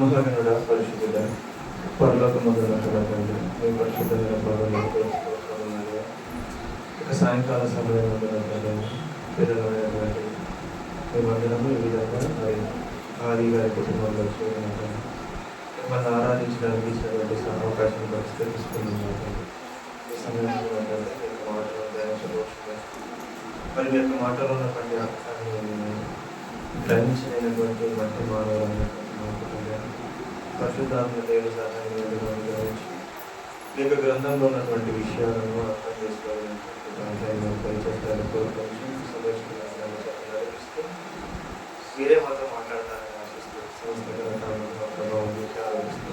మహాగణుడ పరిశుద్ధుడ పరలోకమందున మీ పరిశుద్ధమైన పరలోక ఇక సాయంకాల సమయంలో పిల్లలైనటువంటి మేమందరము ఈ విధంగా మరి ఆది గారి కుటుంబంలో చూడడం మిమ్మల్ని ఆరాధించడానికి ఇచ్చినటువంటి అవకాశం పరిస్థితిస్తున్నాం. ఈ సమయంలో మరి మీ యొక్క మాటలో ఉన్నటువంటి అర్థాన్ని గ్రహించలేనటువంటి మట్టి మానవులు పరిశుద్ధాత్మ దేవుని సహాయం గ్రహించి మీ యొక్క గ్రంథంలో ఉన్నటువంటి విషయాలను అర్థం చేసుకోవాలని పరిచేస్తారని కోరుకొని సందర్శిస్తూ మీరే మాత్రం మాట్లాడతారని ఆశిస్తూ సంస్థ ప్రభావం ఆలోచిస్తూ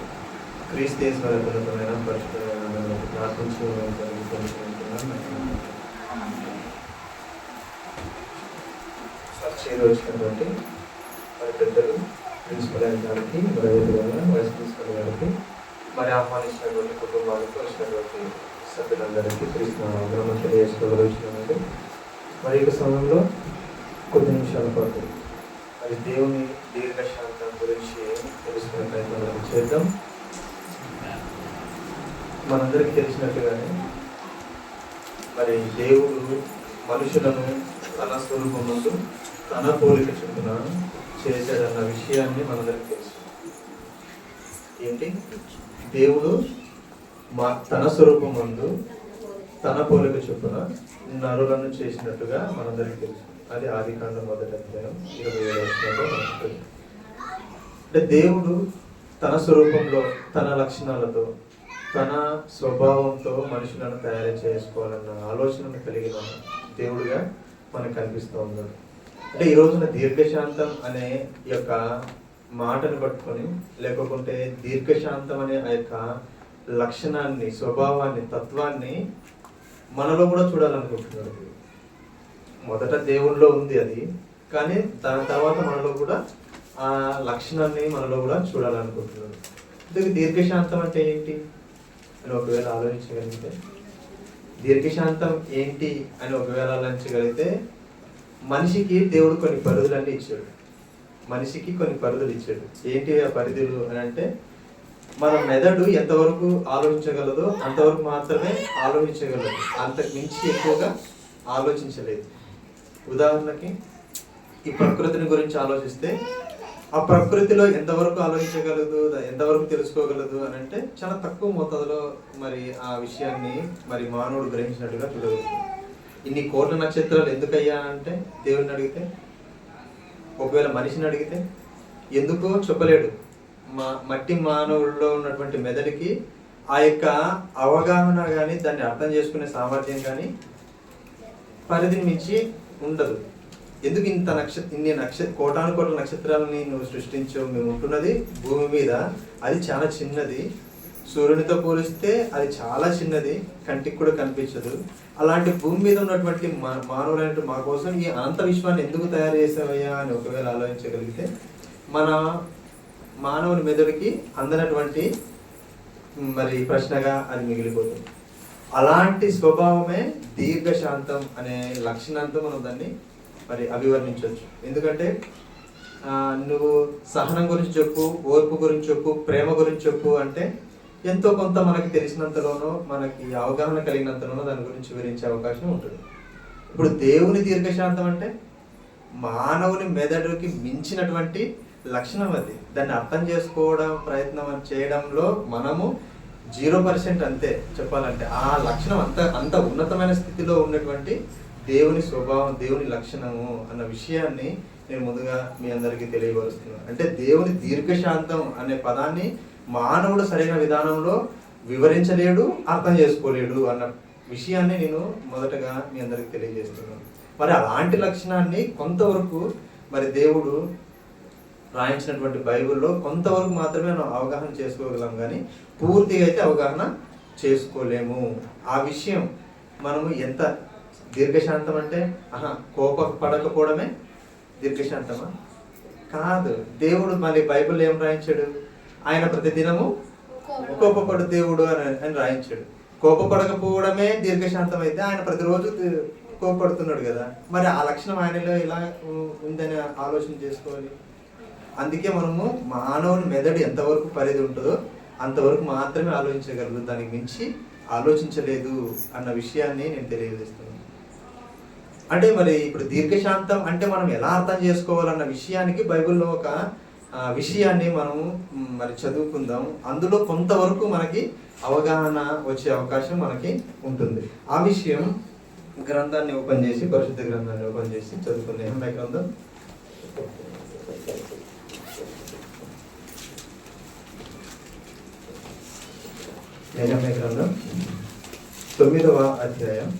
క్రీస్తేశ్వరమైన పరిశుద్ధమైన ప్రార్థించుకుంటున్నాను. సబ్సిడీ వచ్చినటువంటి మరి పెద్దలు ప్రిన్సిపల్ గారికి మరి వైస్ ప్రిన్సిపల్ గారికి మరి ఆహ్వానించినటువంటి కుటుంబాలకు వచ్చినటువంటి సభ్యులందరికీ గ్రామం తెలియజేసుకోగలుగుతున్నామండి. మరి ఈ సమయంలో కొద్ది నిమిషాల పాటు మరి దేవుని దీర్ఘశాంతం గురించి తెలుసుకునే ప్రయత్నం చేద్దాం. మనందరికీ తెలిసినట్టుగానే మరి దేవుడు మనుషులను తన స్వరూపమందు తన పోలిక చొప్పున చేశాడన్న విషయాన్ని మనందరికీ తెలుసు. ఏంటి? దేవుడు తన స్వరూపమందు తన పోలిక చొప్పున నరులను చేసినట్టుగా మనందరికీ తెలుసు. అది ఆదికాండం 1వ అధ్యాయం 27వ వచనంలో. అంటే దేవుడు తన స్వరూపంలో తన లక్షణాలతో తన స్వభావంతో మనుషులను తయారు చేసుకోవాలన్న ఆలోచనను కలిగిన దేవుడుగా మనకు కనిపిస్తూ ఉన్నాడు. అంటే ఈ రోజున దీర్ఘశాంతం అనే యొక్క మాటను పట్టుకొని లేకపోతే దీర్ఘశాంతం అనే ఆ యొక్క లక్షణాన్ని, స్వభావాన్ని, తత్వాన్ని మనలో కూడా చూడాలనుకుంటున్నాడు. మొదట దేవుళ్ళలో ఉంది అది, కానీ దాని తర్వాత మనలో కూడా ఆ లక్షణాన్ని మనలో కూడా చూడాలనుకుంటున్నాడు. దీర్ఘశాంతం అంటే ఏంటి అని ఒకవేళ ఆలోచించగలిగితే, దీర్ఘశాంతం ఏంటి అని ఒకవేళ ఆలోచించగలిగితే, మనిషికి దేవుడు కొన్ని పరిధులన్నీ ఇచ్చాడు. మనిషికి కొన్ని పరిధులు ఇచ్చాడు. ఏంటి ఆ పరిధులు అని అంటే, మన మెదడు ఎంతవరకు ఆలోచించగలదో అంతవరకు మాత్రమే ఆలోచించగలదు. అంతకు మించి ఎక్కువగా ఆలోచించలేదు. ఉదాహరణకి ఈ ప్రకృతిని గురించి ఆలోచిస్తే, ఆ ప్రకృతిలో ఎంతవరకు ఆలోచించగలదు, ఎంతవరకు తెలుసుకోగలదు అని అంటే చాలా తక్కువ మోతాదులో మరి ఆ విషయాన్ని మరి మానవుడు గ్రహించినట్టుగా చూడవచ్చు. ఇన్ని కోట్ల నక్షత్రాలు ఎందుకయ్యా అంటే దేవుడిని అడిగితే, ఒకవేళ మనిషిని అడిగితే ఎందుకో చెప్పలేడు. మట్టి మానవుల్లో ఉన్నటువంటి మెదడుకి ఆ యొక్క అవగాహన కానీ దాన్ని అర్థం చేసుకునే సామర్థ్యం కానీ పరిధిని మించి ఉండదు. ఎందుకు ఇన్ని కోటాను కోట్ల నక్షత్రాలని నువ్వు సృష్టించావు? మేము ఉంటున్నది భూమి మీద, అది చాలా చిన్నది. సూర్యునితో పోలిస్తే అది చాలా చిన్నది, కంటికి కూడా కనిపించదు. అలాంటి భూమి మీద ఉన్నటువంటి మానవులైన మా కోసం ఈ అనంత విశ్వాన్ని ఎందుకు తయారు చేసావయ్యా అని ఒకవేళ ఆలోచించగలిగితే, మన మానవుని మెదడుకి అందనటువంటి మరి ప్రశ్నగా అది మిగిలిపోతుంది. అలాంటి స్వభావమే దీర్ఘశాంతం అనే లక్షణంతో మనం దాన్ని మరి అభివర్ణించవచ్చు. ఎందుకంటే నువ్వు సహనం గురించి చెప్పు, ఓర్పు గురించి చెప్పు, ప్రేమ గురించి చెప్పు అంటే ఎంతో కొంత మనకి తెలిసినంతలోనో మనకి అవగాహన కలిగినంతలోనో దాని గురించి వివరించే అవకాశం ఉంటుంది. ఇప్పుడు దేవుని దీర్ఘశాంతం అంటే మానవుని మెదడుకి మించినటువంటి లక్షణం అది. దాన్ని అర్థం చేసుకోవడం ప్రయత్నం చేయడంలో మనము 0% అంతే చెప్పాలంటే. ఆ లక్షణం అంత ఉన్నతమైన స్థితిలో ఉన్నటువంటి దేవుని స్వభావం, దేవుని లక్షణము అన్న విషయాన్ని నేను ముందుగా మీ అందరికీ తెలియపరుస్తున్నాను. అంటే దేవుని దీర్ఘశాంతం అనే పదాన్ని మానవుడు సరైన విధానంలో వివరించలేడు, అర్థం చేసుకోలేడు అన్న విషయాన్ని నేను మొదటగా మీ అందరికీ తెలియజేస్తున్నాను. మరి అలాంటి లక్షణాన్ని కొంతవరకు మరి దేవుడు రాయించినటువంటి బైబిల్లో కొంతవరకు మాత్రమే మనం అవగాహన చేసుకోగలం, కానీ పూర్తిగా అయితే అవగాహన చేసుకోలేము. ఆ విషయం మనము ఎంత దీర్ఘశాంతం అంటే కోపపడకపోవడమే దీర్ఘశాంతమా? కాదు. దేవుడు మళ్ళీ బైబిల్ ఏం రాయించాడు? ఆయన ప్రతిదినము కోపపడు దేవుడు అని రాయించాడు. కోపపడకపోవడమే దీర్ఘశాంతం అయితే ఆయన ప్రతిరోజు కోపడుతున్నాడు కదా. మరి ఆ లక్షణం ఆయనలో ఎలా ఉందని ఆలోచన చేసుకోవాలి. అందుకే మనము మానవుని మెదడు ఎంతవరకు పరిధి ఉంటుందో అంతవరకు మాత్రమే ఆలోచించగలరు, దానికి మించి ఆలోచించలేదు అన్న విషయాన్ని నేను తెలియజేస్తున్నాను. అంటే మరి ఇప్పుడు దీర్ఘశాంతం అంటే మనం ఎలా అర్థం చేసుకోవాలన్న విషయానికి బైబిల్లో ఒక విషయాన్ని మనము మరి చదువుకుందాం. అందులో కొంతవరకు మనకి అవగాహన వచ్చే అవకాశం మనకి ఉంటుంది. ఆ విషయం గ్రంథాన్ని ఓపెన్ చేసి, పరిశుద్ధ గ్రంథాన్ని ఓపెన్ చేసి చదువుకుందాం. నెహెమ్యా గ్రంథం 9వ అధ్యాయం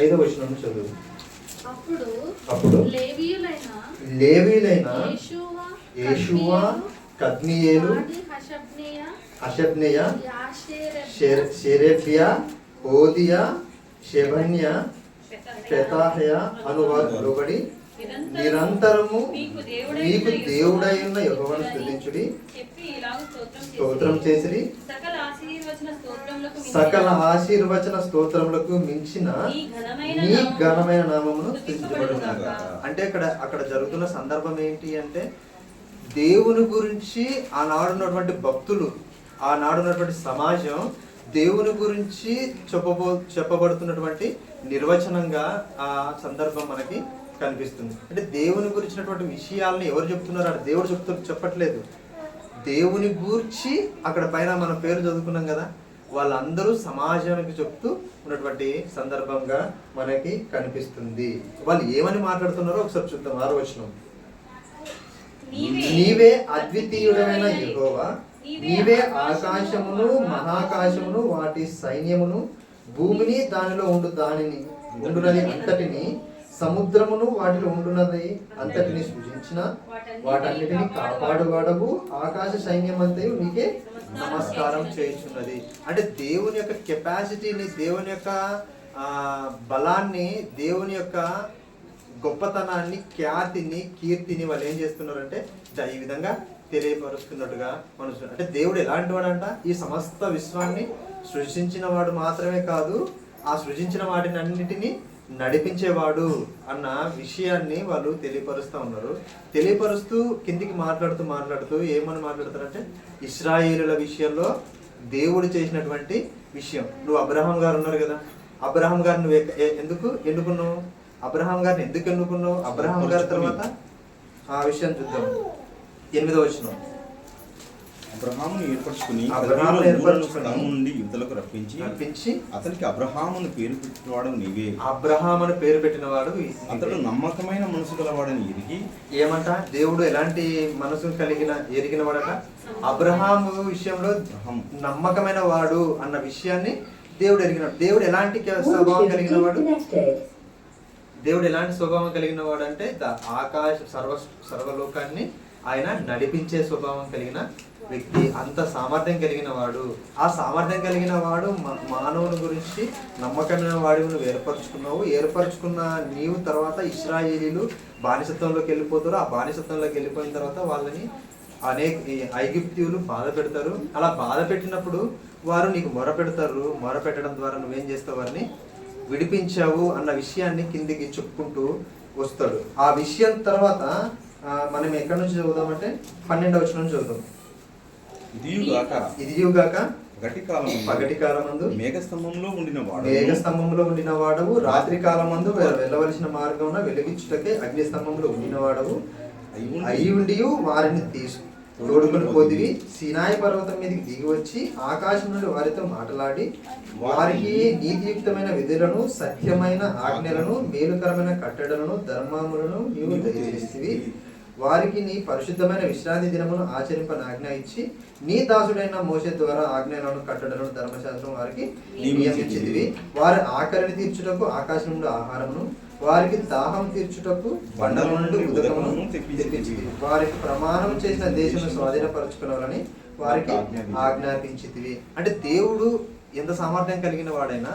5వ వచనం చదువు. అప్పుడు లేవీయులైన యేషూవ, కద్మియేలు, హషబ్నియా, షెరెబ్యా, హోదియా, షెబన్య, పెతాహ్యా అనువారు లోబడి నిరంతరము మీకు దేవుడైన యెహోవాను స్తుతించుడి, స్తోత్రం చేసిరి. సకల ఆశీర్వచన స్తోత్రములకు మించిన నీ ఘనమైన నామమును స్తుతించబడుగాక. అంటే అక్కడ జరుగుతున్న సందర్భం ఏంటి అంటే, దేవుని గురించి ఆనాడున్నటువంటి భక్తులు, ఆనాడున్నటువంటి సమాజం దేవుని గురించి చెప్పబడుతున్నటువంటి నిర్వచనంగా ఆ సందర్భం మనకి కనిపిస్తుంది. అంటే దేవుని గురించినటువంటి విషయాలను ఎవరు చెప్తున్నారు అంటే దేవుడు చెప్పట్లేదు. దేవుని గూర్చి అక్కడ పైన మన పేరు చదువుకున్నాం కదా, వాళ్ళందరూ సమాజానికి చెప్తూ ఉన్నటువంటి సందర్భంగా మనకి కనిపిస్తుంది. వాళ్ళు ఏమని మాట్లాడుతున్నారో ఒకసారి చూద్దాం. 6వ వచనం. నీవే అద్వితీయుడమైన యెహోవా, నీవే ఆకాశమును మహాకాశమును వాటి సైన్యమును భూమిని దానిలో ఉండునది అంతటిని సముద్రమును వాటిలో ఉండున్నది అంతటిని సృజించిన వాటన్నిటిని కాపాడువాడవు, ఆకాశ సైన్యం అంతయు నీకే నమస్కారం చేయుచున్నది. అంటే దేవుని యొక్క కెపాసిటీని, దేవుని యొక్క బలాన్ని, దేవుని యొక్క గొప్పతనాన్ని, ఖ్యాతిని, కీర్తిని వాళ్ళు ఏం చేస్తున్నారంటే ఈ విధంగా తెలియపరుస్తున్నట్టుగా మనం. అంటే దేవుడు ఎలాంటి వాడంట, ఈ సమస్త విశ్వాన్ని సృష్టించిన వాడు మాత్రమే కాదు, ఆ సృజించిన వాటిని అన్నిటినీ నడిపించేవాడు అన్న విషయాన్ని వాళ్ళు తెలియపరుస్తూ ఉన్నారు. తెలియపరుస్తూ కిందికి మాట్లాడుతూ ఏమని మాట్లాడతారంటే, ఇశ్రాయేలుల విషయంలో దేవుడు చేసినటువంటి విషయం. నువ్వు అబ్రహాం గారు ఉన్నారు కదా, అబ్రహాం గారు నువ్వు ఎందుకు ఎన్నుకున్నావు, అబ్రహాం గారిని ఎందుకు ఎన్నుకున్నావు, అబ్రహాం గారి తర్వాత ఆ విషయం చూద్దాం. 8వ వచనం. అబ్రహామును ఏర్పరచుకుని నుండి యుద్ధలకు రప్పించి అతనికి అబ్రహామును పేరు పెట్టినవాడు నీవే. అబ్రహామును పేరు పెట్టినవాడు అతడు నమ్మకమైన మనసు గలవాడని ఎరిగి. ఏమంట, దేవుడు ఎలాంటి మనసు ఎరిగిన వాడట, అబ్రహాము విషయంలో నమ్మకమైన వాడు అన్న విషయాన్ని దేవుడు ఎరిగినాడు. దేవుడు ఎలాంటి స్వభావం కలిగిన వాడు, దేవుడు ఎలాంటి స్వభావం కలిగిన వాడు అంటే ఆకాశ సర్వలోకాన్ని ఆయన నడిపించే స్వభావం కలిగిన వ్యక్తి, అంత సామర్థ్యం కలిగిన వాడు. ఆ సామర్థ్యం కలిగిన వాడు మానవుని గురించి నమ్మకమైన వాడిని నువ్వు ఏర్పరచుకున్న నీవు తర్వాత ఇశ్రాయేలీలు బానిసత్వంలోకి వెళ్ళిపోతారు. ఆ బానిసత్వంలోకి వెళ్ళిపోయిన తర్వాత వాళ్ళని ఐగుప్తీయులు బాధ పెడతారు. అలా బాధ పెట్టినప్పుడు వారు నీకు మొరపెట్టడం ద్వారా నువ్వేం చేస్తావు, వారిని విడిపించావు అన్న విషయాన్ని కిందికి చెప్పుకుంటూ వస్తాడు. ఆ విషయం తర్వాత మనం ఎక్కడి నుంచి చదువుదామంటే 12వ వచనం చదువుదాం. ఇదియుగాక పగటి కాలమందు మేఘస్తంభంలో ఉండిన వాడవు, రాత్రి కాలమందు వెళ్ళవలసిన మార్గమున వెలిగించుటకే అగ్నిస్తంభంలో ఉండిన వాడవు అయి ఉండి వారిని తోడుకొని పోతివి. సీనాయి పర్వతం మీదకి దిగి వచ్చి ఆకాశం నుండి వారితో మాట్లాడి వారికి నీతియుక్తమైన విధులను, సత్యమైన ఆజ్ఞలను, మేలుకరమైన కట్టడలను, ధర్మములను నీవు దయచేసివి. వారికి నీ పరిశుద్ధమైన విశ్రాంతి దినమును ఆచరింపని ఆజ్ఞ ఇచ్చి నీ దాసుడైన మోషే ద్వారా ఆజ్ఞలను, కట్టడలను, ధర్మశాస్త్రం వారికి నియమించితివి. వారి ఆకలిని తీర్చుటకు ఆకాశం నుండి ఆహారమును, వారికి దాహం తీర్చుటకు బండల నుండి ఉదకమును తెప్పించితివి. వారికి ప్రమాణం చేసిన దేశమును స్వాధీనపరచుకున్నారని వారికి ఆజ్ఞాపించితివి. అంటే దేవుడు ఎంత సామర్థ్యం కలిగిన వాడైనా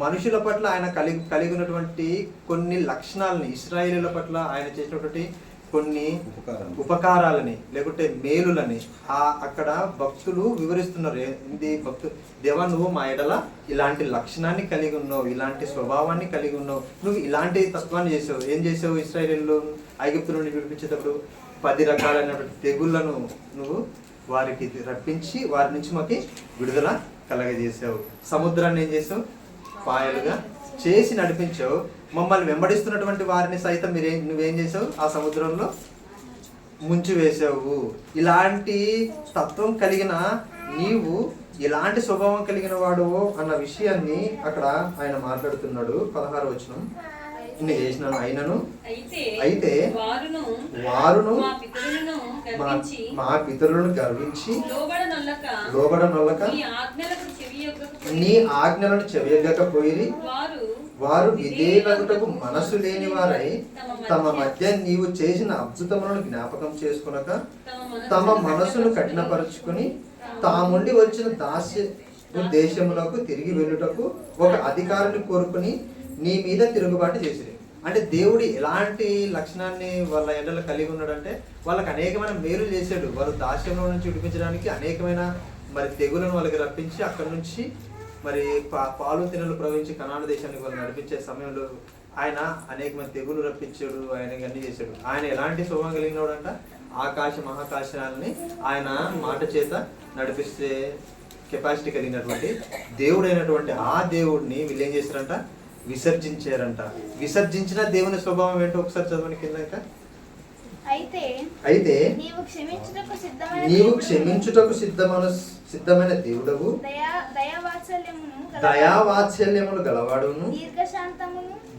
మనుషుల పట్ల ఆయన కలిగినటువంటి కొన్ని లక్షణాలని, ఇశ్రాయేలీల పట్ల ఆయన చేసినటువంటి కొన్ని ఉపకారాలని లేకుంటే మేలులని అక్కడ భక్తులు వివరిస్తున్నారు. ఏంది భక్తులు, దేవా నువ్వు మా ఎడల ఇలాంటి లక్షణాన్ని కలిగి ఉన్నావు, ఇలాంటి స్వభావాన్ని కలిగి ఉన్నావు, నువ్వు ఇలాంటి తత్వాన్ని చేసావు. ఏం చేసావు? ఇశ్రాయేలు ఐగుప్తు నుండి విడిపించేటప్పుడు 10 రకాలైనటువంటి తెగుళ్లను నువ్వు వారికి రప్పించి వారి నుంచి మాకు విడుదల కలగజేసావు. సముద్రాన్ని ఏం చేసావు? పాయలుగా చేసి నడిపించావు. మమ్మల్ని వెంబడిస్తున్నటువంటి వారిని సైతం నువ్వేం చేసావు? ఆ సముద్రంలో ముంచి వేసావు. ఇలాంటి తత్వం కలిగిన నీవు ఎలాంటి స్వభావం కలిగిన వాడు అన్న విషయాన్ని అక్కడ ఆయన మాట్లాడుతున్నాడు. 16వ వచనం, ఇన్ని చేసినాను అయినను అయితే వారును మా పితరులను గర్వించి లోబడనొల్లక నీ ఆజ్ఞలను చెవియగ్గకపోయి వారు విధేయులకు మనసు లేని వారై తమ మధ్య నీవు చేసిన అద్భుతములను జ్ఞాపకం చేసుకునక తమ మనసును కఠినపరుచుకుని తాముండి వచ్చిన దాస్య దేశములకు తిరిగి వెళ్ళుటకు ఒక అధికారిని కోరుకుని నీ మీద తిరుగుబాటు చేసిరి. అంటే దేవుడు ఎలాంటి లక్షణాన్ని వాళ్ళ ఎండలో కలిగి ఉన్నాడంటే వాళ్ళకి అనేకమైన మేలు చేశాడు. వారు దాస్యంలో నుంచి విడిపించడానికి అనేకమైన మరి తెగులను వాళ్ళకి రప్పించి అక్కడి నుంచి మరి పాలు తినలు ప్రవహించి కనాను దేశానికి వాళ్ళు నడిపించే సమయంలో ఆయన అనేకమైన తెగులు రప్పించాడు. ఆయన అన్ని చేశాడు. ఆయన ఎలాంటి స్వభావం కలిగినాడు అంట, ఆకాశ మహాకాశాలని ఆయన మాట చేత నడిపిస్తే కెపాసిటీ కలిగినటువంటి దేవుడైనటువంటి ఆ దేవుడిని వీళ్ళు ఏం చేశారంట? విసర్జించారంట. విసర్జించిన దేవుని స్వభావం ఏంటో ఒకసారి చదవని కిందక. అయితే నీవు క్షమించుటకు సిద్ధమైన దేవుడవు, దయావాత్సల్యములు గలవాడును,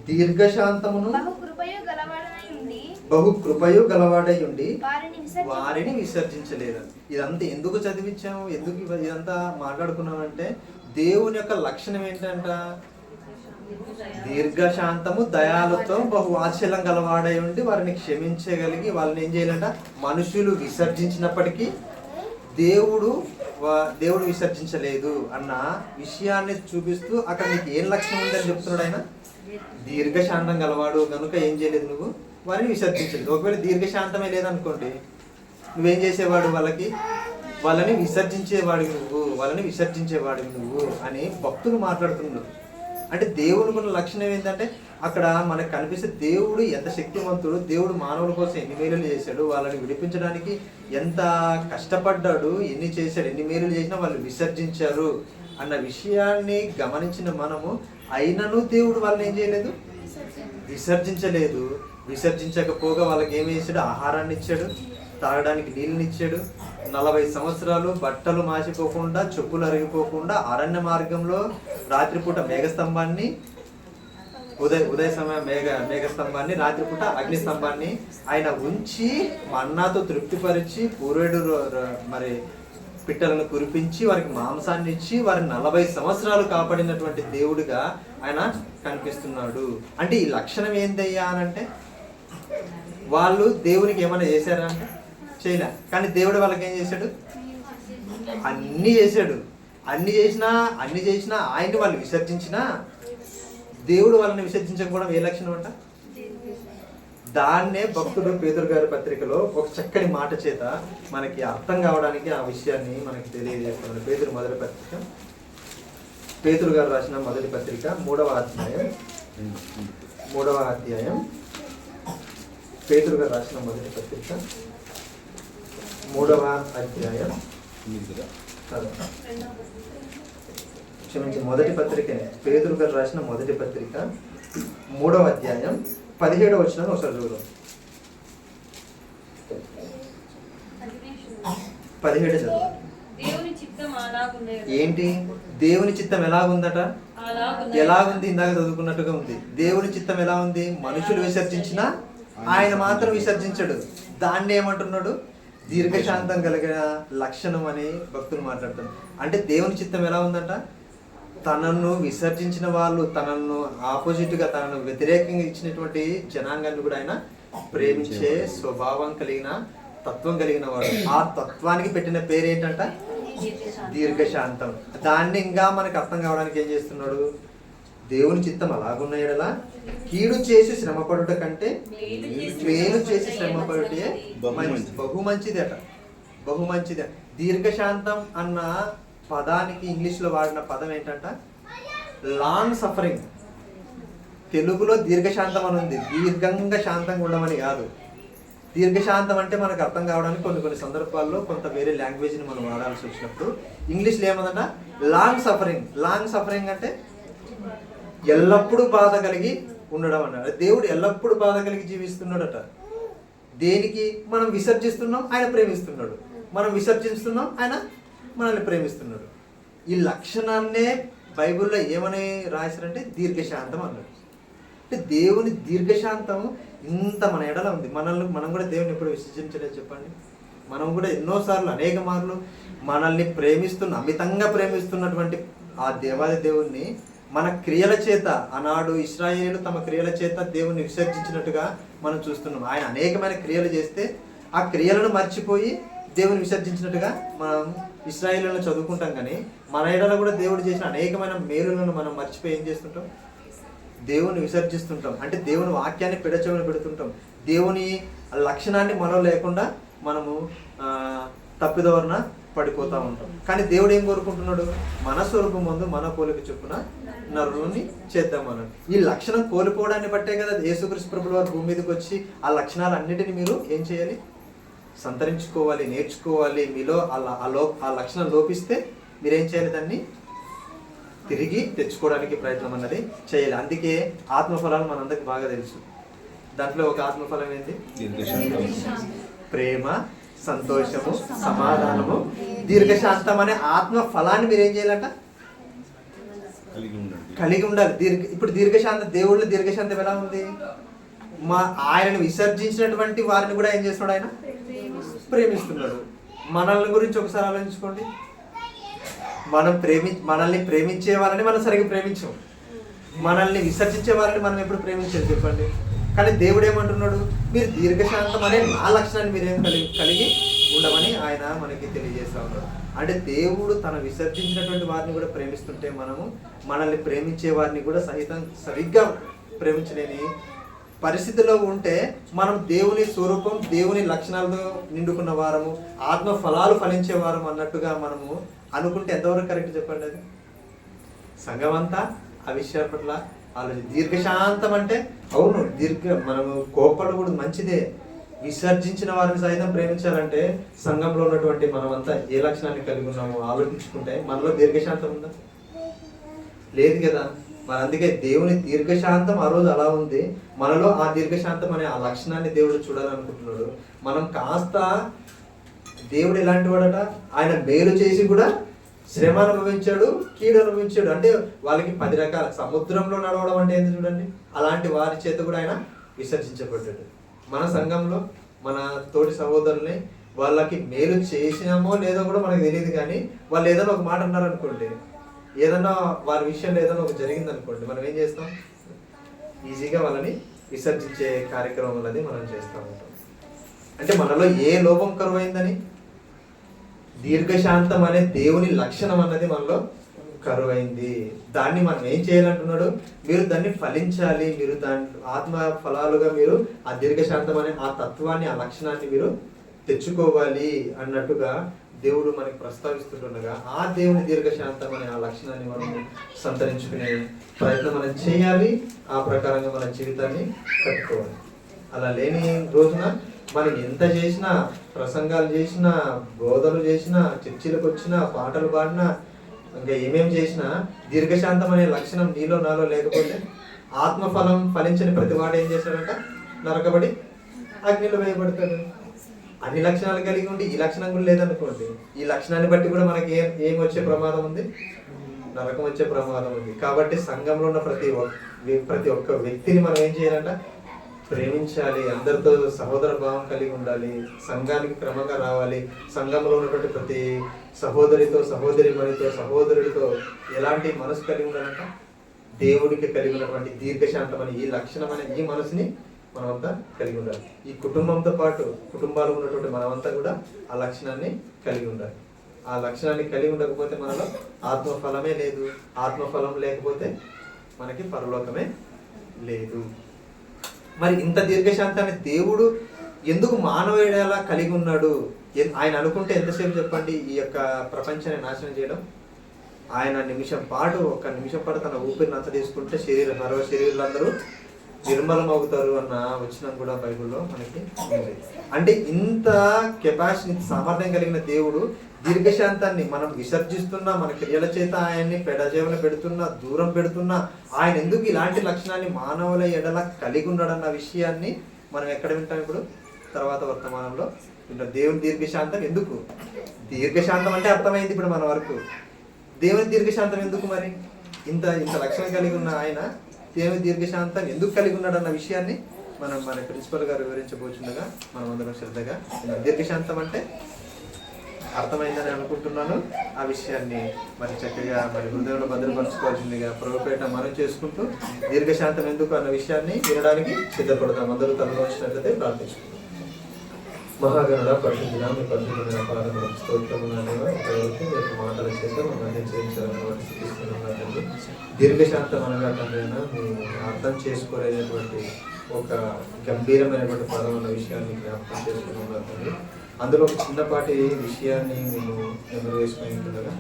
దీర్ఘశాంతమును బహు కృపయు గలవాడై ఉండి వారిని విసర్జించలేదని. ఇదంతా ఎందుకు చదివించాము, ఎందుకు ఇదంతా మాట్లాడుకున్నామంటే దేవుని యొక్క లక్షణం ఏంటంట? దీర్ఘశాంతము దయాలుతో బహు వాత్సల్యం గలవాడై ఉండి వారిని క్షమించగలిగి వాళ్ళని ఏం చేయాలంట? మనుషులు విసర్జించినప్పటికీ దేవుడు విసర్జించలేదు అన్న విషయాన్ని చూపిస్తూ అక్కడ నీకు ఏం లక్షణం ఉందని చెప్తున్నాడు ఆయన. దీర్ఘశాంతం గలవాడు కనుక ఏం చేయలేదు, నువ్వు వారిని విసర్జించలేదు. ఒకవేళ దీర్ఘశాంతమే లేదనుకోండి, నువ్వేం చేసేవాడు? వాళ్ళని విసర్జించేవాడివి నువ్వు అని భక్తులు మాట్లాడుతున్నారు. అంటే దేవునికి ఉన్న లక్షణం ఏంటంటే అక్కడ మనకు కనిపిస్తే దేవుడు ఎంత శక్తివంతుడు, దేవుడు మానవుల కోసం ఎన్ని మేలులు చేశాడు, వాళ్ళని విడిపించడానికి ఎంత కష్టపడ్డాడు, ఎన్ని చేశాడు, ఎన్ని మేలులు చేసినా వాళ్ళు విసర్జించారు అన్న విషయాన్ని గమనించిన మనము అయినను దేవుడు వాళ్ళని ఏం చేయలేదు? విసర్జించలేదు. విసర్జించకపోగా వాళ్ళకి ఏమి చేశాడు? ఆహారాన్ని ఇచ్చాడు, తాగడానికి నీళ్ళనిచ్చాడు. 40 సంవత్సరాలు బట్టలు మాసిపోకుండా, చెప్పులు అరిగిపోకుండా అరణ్య మార్గంలో రాత్రిపూట మేఘస్తంభాన్ని, ఉదయ సమయం మేఘస్తంభాన్ని, రాత్రిపూట అగ్నిస్తంభాన్ని ఆయన ఉంచి మన్నాతో తృప్తిపరిచి పూరేడు మరి పిట్టలను కురిపించి వారికి మాంసాన్ని ఇచ్చి వారిని 40 సంవత్సరాలు కాపాడినటువంటి దేవుడిగా ఆయన కనిపిస్తున్నాడు. అంటే ఈ లక్షణం ఏందయ్యా అనంటే వాళ్ళు దేవునికి ఏమైనా చేశారా అంటే చేయలే. కానీ దేవుడు వాళ్ళకి ఏం చేశాడు? అన్ని చేశాడు. అన్ని చేసినా ఆయన్ని వాళ్ళు విసర్జించినా దేవుడు వాళ్ళని విసర్జించకపోవడం ఏ లక్షణం అంట? దాన్నే భక్తుడు పేతురు గారి పత్రికలో ఒక చక్కని మాట చేత మనకి అర్థం కావడానికి ఆ విషయాన్ని మనకి తెలియజేస్తున్నాడు. పేతురు గారు రాసిన మొదటి పత్రిక 3వ అధ్యాయం పేతురు గారు రాసిన మొదటి పత్రిక 3వ అధ్యాయం క్షమించి మొదటి పత్రికనే పేతురు గారు రాసిన మొదటి పత్రిక 3వ అధ్యాయం 17వ వచనం ఒకసారి చూద్దాం. 17 చదువు. ఏంటి దేవుని చిత్తం ఎలాగుందట? ఎలాగుంది? ఇందాక చదువుకున్నట్టుగా ఉంది. దేవుని చిత్తం ఎలా ఉంది? మనుషులు విసర్జించినా ఆయన మాత్రం విసర్జించడు. దాన్ని ఏమంటున్నాడు? దీర్ఘశాంతం కలిగిన లక్షణం అని భక్తులు మాట్లాడుతారు. అంటే దేవుని చిత్తం ఎలా ఉందంట? తనను విసర్జించిన వాళ్ళు, తనను ఆపోజిట్గా తనను వ్యతిరేకంగా ఇచ్చినటువంటి జనాంగాన్ని కూడా ఆయన ప్రేమించే స్వభావం కలిగిన తత్వం కలిగిన వాడు. ఆ తత్వానికి పెట్టిన పేరు ఏంటంట? దీర్ఘశాంతం. దాన్ని ఇంకా మనకు అర్థం కావడానికి ఏం చేస్తున్నాడు? దేవుని చిత్తం అలాగున్న ఎడలా కీడు చేసి శ్రమపడుట కంటే మేలు చేసి శ్రమపడుటే బహు మంచిదట. బహు మంచిది. దీర్ఘశాంతం అన్న పదానికి ఇంగ్లీష్లో వాడిన పదం ఏంటంట? Long suffering. తెలుగులో దీర్ఘశాంతం అని ఉంది. దీర్ఘంగా శాంతంగా ఉండమని కాదు. దీర్ఘశాంతం అంటే మనకు అర్థం కావడానికి కొన్ని సందర్భాల్లో కొంత వేరే లాంగ్వేజ్ని మనం వాడాల్సి వచ్చినప్పుడు ఇంగ్లీష్లో ఏమన్నా లాంగ్ సఫరింగ్. లాంగ్ సఫరింగ్ అంటే ఎల్లప్పుడూ బాధ కలిగి ఉండడం అన్నాడు. దేవుడు ఎల్లప్పుడూ బాధ కలిగి జీవిస్తున్నాడట. దేనికి? మనం విసర్జిస్తున్నాం, ఆయన ప్రేమిస్తున్నాడు. మనం విసర్జిస్తున్నాం, ఆయన మనల్ని ప్రేమిస్తున్నాడు. ఈ లక్షణాన్నే బైబిల్లో ఏమని రాశారంటే దీర్ఘశాంతం అన్నాడు. అంటే దేవుని దీర్ఘశాంతం ఇంత మన ఎడల ఉంది. మనం కూడా దేవుని ఎప్పుడు విసర్జించలేదు చెప్పండి. మనం కూడా ఎన్నోసార్లు అనేక మార్లు మనల్ని అమితంగా ప్రేమిస్తున్నటువంటి ఆ దేవాది దేవుణ్ణి మన క్రియల చేత, ఆనాడు ఇశ్రాయేలు తమ క్రియల చేత దేవుని విసర్జించినట్టుగా మనం చూస్తున్నాం. ఆయన అనేకమైన క్రియలు చేస్తే ఆ క్రియలను మర్చిపోయి దేవుని విసర్జించినట్టుగా మనం ఇశ్రాయేలులను చదువుకుంటాం. కానీ మన ఎడల కూడా దేవుడు చేసిన అనేకమైన మేలులను మనం మర్చిపోయి ఏం చేస్తుంటాం? దేవుని విసర్జిస్తుంటాం. అంటే దేవుని వాక్యాన్ని పెడచెవిన పెడుతుంటాం. దేవుని లక్షణాన్ని మనలో లేకుండా మనము తప్పిదవరన పడిపోతూ ఉంటాం. కానీ దేవుడు ఏం కోరుకుంటున్నాడు? మన స్వరూపం ముందు మన పోలిక చొప్పున నరుని చేద్దామన్నాడు. ఈ లక్షణం కోల్పోవడాన్ని బట్టే కదా యేసుక్రీస్తు ప్రభువు వారు భూమి మీదకి వచ్చి ఆ లక్షణాలన్నిటిని మీరు ఏం చేయాలి? సంతరించుకోవాలి, నేర్చుకోవాలి. మీలో ఆ లక్షణం లోపిస్తే మీరేం చేయాలి? దాన్ని తిరిగి తెచ్చుకోవడానికి ప్రయత్నం అన్నది చేయాలి. అందుకే ఆత్మఫలాలు మనందరికి బాగా తెలుసు. దాంట్లో ఒక ఆత్మఫలం ఏంటి? ప్రేమ, సంతోషము, సమాధానము, దీర్ఘశాంతం అనే ఆత్మ ఫలాన్ని మీరు ఏం చేయాలట? కలిగి ఉండాలి. ఇప్పుడు దీర్ఘశాంతం, దేవుళ్ళ దీర్ఘశాంతం ఎలా ఉంది? ఆయనను విసర్జించినటువంటి వారిని కూడా ఏం చేస్తున్నాడు? ఆయన ప్రేమిస్తున్నాడు. మనల్ని గురించి ఒకసారి ఆలోచించుకోండి. మనల్ని ప్రేమించే వాళ్ళని మనం సరిగ్గా ప్రేమించాం. మనల్ని విసర్జించే వాళ్ళని మనం ఎప్పుడు ప్రేమించాలి చెప్పండి. కానీ దేవుడు ఏమంటున్నాడు? మీరు దీర్ఘశాంతం అనే నా లక్షణాన్ని మీరేం కలిగి ఉండమని ఆయన మనకి తెలియజేస్తా ఉన్నాడు. అంటే దేవుడు తన విసర్జించినటువంటి వారిని కూడా ప్రేమిస్తుంటే మనల్ని ప్రేమించే వారిని కూడా సరిగ్గా ప్రేమించలేని పరిస్థితిలో ఉంటే మనం దేవుని స్వరూపం, దేవుని లక్షణాలతో నిండుకున్న వారము, ఆత్మ ఫలాలు ఫలించే వారము అన్నట్టుగా మనము అనుకుంటే ఎంతవరకు కరెక్ట్ చెప్పండి? అది సంఘం అంతా ఆ విషయాల పట్ల ఆలోచన. దీర్ఘశాంతం అంటే అవును, మనము కోపడు కూడా మంచిదే. విసర్జించిన వారిని సైతం ప్రేమించాలంటే సంఘంలో ఉన్నటువంటి మనమంతా ఏ లక్షణాన్ని కలిగి ఉన్నామో ఆలోచించుకుంటే మనలో దీర్ఘశాంతం ఉందా? లేదు కదా. మరి అందుకే దేవుని దీర్ఘశాంతం ఆ రోజు అలా ఉంది. మనలో ఆ దీర్ఘశాంతం అనే ఆ లక్షణాన్ని దేవుడు చూడాలనుకుంటున్నాడు. మనం కాస్త దేవుడు ఎలాంటి వాడట? ఆయన మేలు చేసి కూడా శ్రమ అనుభవించాడు, కీడు అనుభవించాడు. అంటే వాళ్ళకి 10 రకాల సముద్రంలో నడవడం అంటే ఏంటి చూడండి. అలాంటి వారి చేత కూడా ఆయన విసర్జించబడ్డాడు. మన సంఘంలో మన తోటి సహోదరుల్ని వాళ్ళకి మేలు చేసినామో లేదో కూడా మనకు తెలియదు. కానీ వాళ్ళు ఏదైనా ఒక మాట అన్నారు అనుకోండి, ఏదన్నా వారి విషయంలో ఏదైనా ఒక జరిగింది అనుకోండి, మనం ఏం చేస్తాం? ఈజీగా వాళ్ళని విసర్జించే కార్యక్రమం అనేది మనం చేస్తూ ఉంటాం. అంటే మనలో ఏ లోపం కరువైందని? దీర్ఘశాంతం అనే దేవుని లక్షణం అన్నది మనలో కరువైంది. దాన్ని మనం ఏం చేయాలంటున్నాడు? మీరు దాన్ని ఫలించాలి. మీరు దాని ఆత్మ ఫలాలుగా మీరు ఆ దీర్ఘశాంతం అనే ఆ తత్వాన్ని, ఆ లక్షణాన్ని మీరు తెచ్చుకోవాలి అన్నట్టుగా దేవుడు మనకి ప్రస్తావిస్తుండగా ఆ దేవుని దీర్ఘశాంతం అనే ఆ లక్షణాన్ని మనం సంతరించుకునే ప్రయత్నం మనం చేయాలి. ఆ ప్రకారంగా మన జీవితాన్ని కట్టుకోవాలి. అలా లేని రోజున మనం ఎంత చేసినా, ప్రసంగాలు చేసినా, బోధలు చేసినా, చర్చిలకు వచ్చినా, పాటలు పాడినా, ఇంకా ఏమేమి చేసినా దీర్ఘశాంతం అనే లక్షణం నీలో నాలో లేకపోతే ఆత్మఫలం ఫలించని ప్రతి వాడు ఏం చేశాడంట? నరకబడి అగ్నిలో వేయబడతాడు. అన్ని లక్షణాలు కలిగి ఉండి ఈ లక్షణం కూడా లేదనుకోండి, ఈ లక్షణాన్ని బట్టి కూడా మనకి ఏం వచ్చే ప్రమాదం ఉంది? నరకం వచ్చే ప్రమాదం ఉంది. కాబట్టి సంఘంలో ఉన్న ప్రతి ఒక్క వ్యక్తిని మనం ఏం చేయాలంట? ప్రేమించాలి. అందరితో సహోదర భావం కలిగి ఉండాలి. సంఘానికి క్రమంగా రావాలి. సంఘంలో ఉన్నటువంటి ప్రతి సహోదరితో, సహోదరుడితో ఎలాంటి మనసు కలిగి ఉండాలంట? దేవుడికి కలిగి ఉన్నటువంటి దీర్ఘశాంతం అని ఈ లక్షణం అనే ఈ మనసుని మనమంతా కలిగి ఉండాలి. ఈ కుటుంబంతో పాటు కుటుంబాలు ఉన్నటువంటి మనమంతా కూడా ఆ లక్షణాన్ని కలిగి ఉండాలి. ఆ లక్షణాన్ని కలిగి ఉండకపోతే మనలో ఆత్మఫలమే లేదు. ఆత్మఫలం లేకపోతే మనకి పరలోకమే లేదు. మరి ఇంత దీర్ఘశాంతాన్ని దేవుడు ఎందుకు మానవుడేలా కలిగి ఉన్నాడు? ఆయన అనుకుంటే ఎంతసేపు చెప్పండి ఈ యొక్క ప్రపంచాన్ని నాశనం చేయడం? ఆయన ఒక్క నిమిషం పాటు తన ఊపిరిని అంత తీసుకుంటే సర్వ శరీరులందరూ నిర్మలం అవుతారు అన్న వచనం కూడా బైబిల్లో మనకి ఉంది. అంటే ఇంత కెపాసిటీ, సామర్థ్యం కలిగిన దేవుడు దీర్ఘశాంతాన్ని మనం విసర్జిస్తున్నా, మన క్రియల చేత ఆయన్ని పెడజేవన పెడుతున్నా, దూరం పెడుతున్నా, ఆయన ఎందుకు ఇలాంటి లక్షణాన్ని మానవుల ఎడల కలిగి ఉన్నాడన్న విషయాన్ని మనం ఎక్కడ వింటాం? ఇప్పుడు తర్వాత వర్తమానంలో వింటాం. దేవుని దీర్ఘశాంతం ఎందుకు? దీర్ఘశాంతం అంటే అర్థమైంది ఇప్పుడు మన వరకు. దేవుని దీర్ఘశాంతం ఎందుకు? మరి ఇంత లక్షణం కలిగి ఉన్న ఆయన దేవుని దీర్ఘశాంతం ఎందుకు కలిగి ఉన్నాడు అన్న విషయాన్ని మన ప్రిన్సిపల్ గారు వివరించబోచుండగా మనం అందరం శ్రద్ధగా, దీర్ఘశాంతం అంటే అర్థమైందని అనుకుంటున్నాను. ఆ విషయాన్ని మరి చక్కగా మరి హృదయంలో భద్రపరచుకోవాల్సిందిగా ప్రభుపేట మనం చేసుకుంటూ దీర్ఘశాంతం ఎందుకు అన్న విషయాన్ని వినడానికి సిద్ధపడతాం. అందరూ తలవంచినట్లయితే ప్రార్థించుకుంటాం. మహాగణుడ పరిశుద్ధుడ, మీ పరిశుద్ధమైన పాదములకు స్తోత్రములు మాటల చేత మమ్మల్ని చేయించాలని స్థితిస్తున్నాను. దీర్ఘశాంతం అనగా తండ్రి మేము అర్థం చేసుకోలేనటువంటి ఒక గంభీరమైనటువంటి పదం అన్న విషయాన్ని జ్ఞాపకం చేసుకున్నాను తండ్రి. అందులో ఒక చిన్నపాటి విషయాన్ని మేము నెమరు వేసుకుని ఉంటుండగా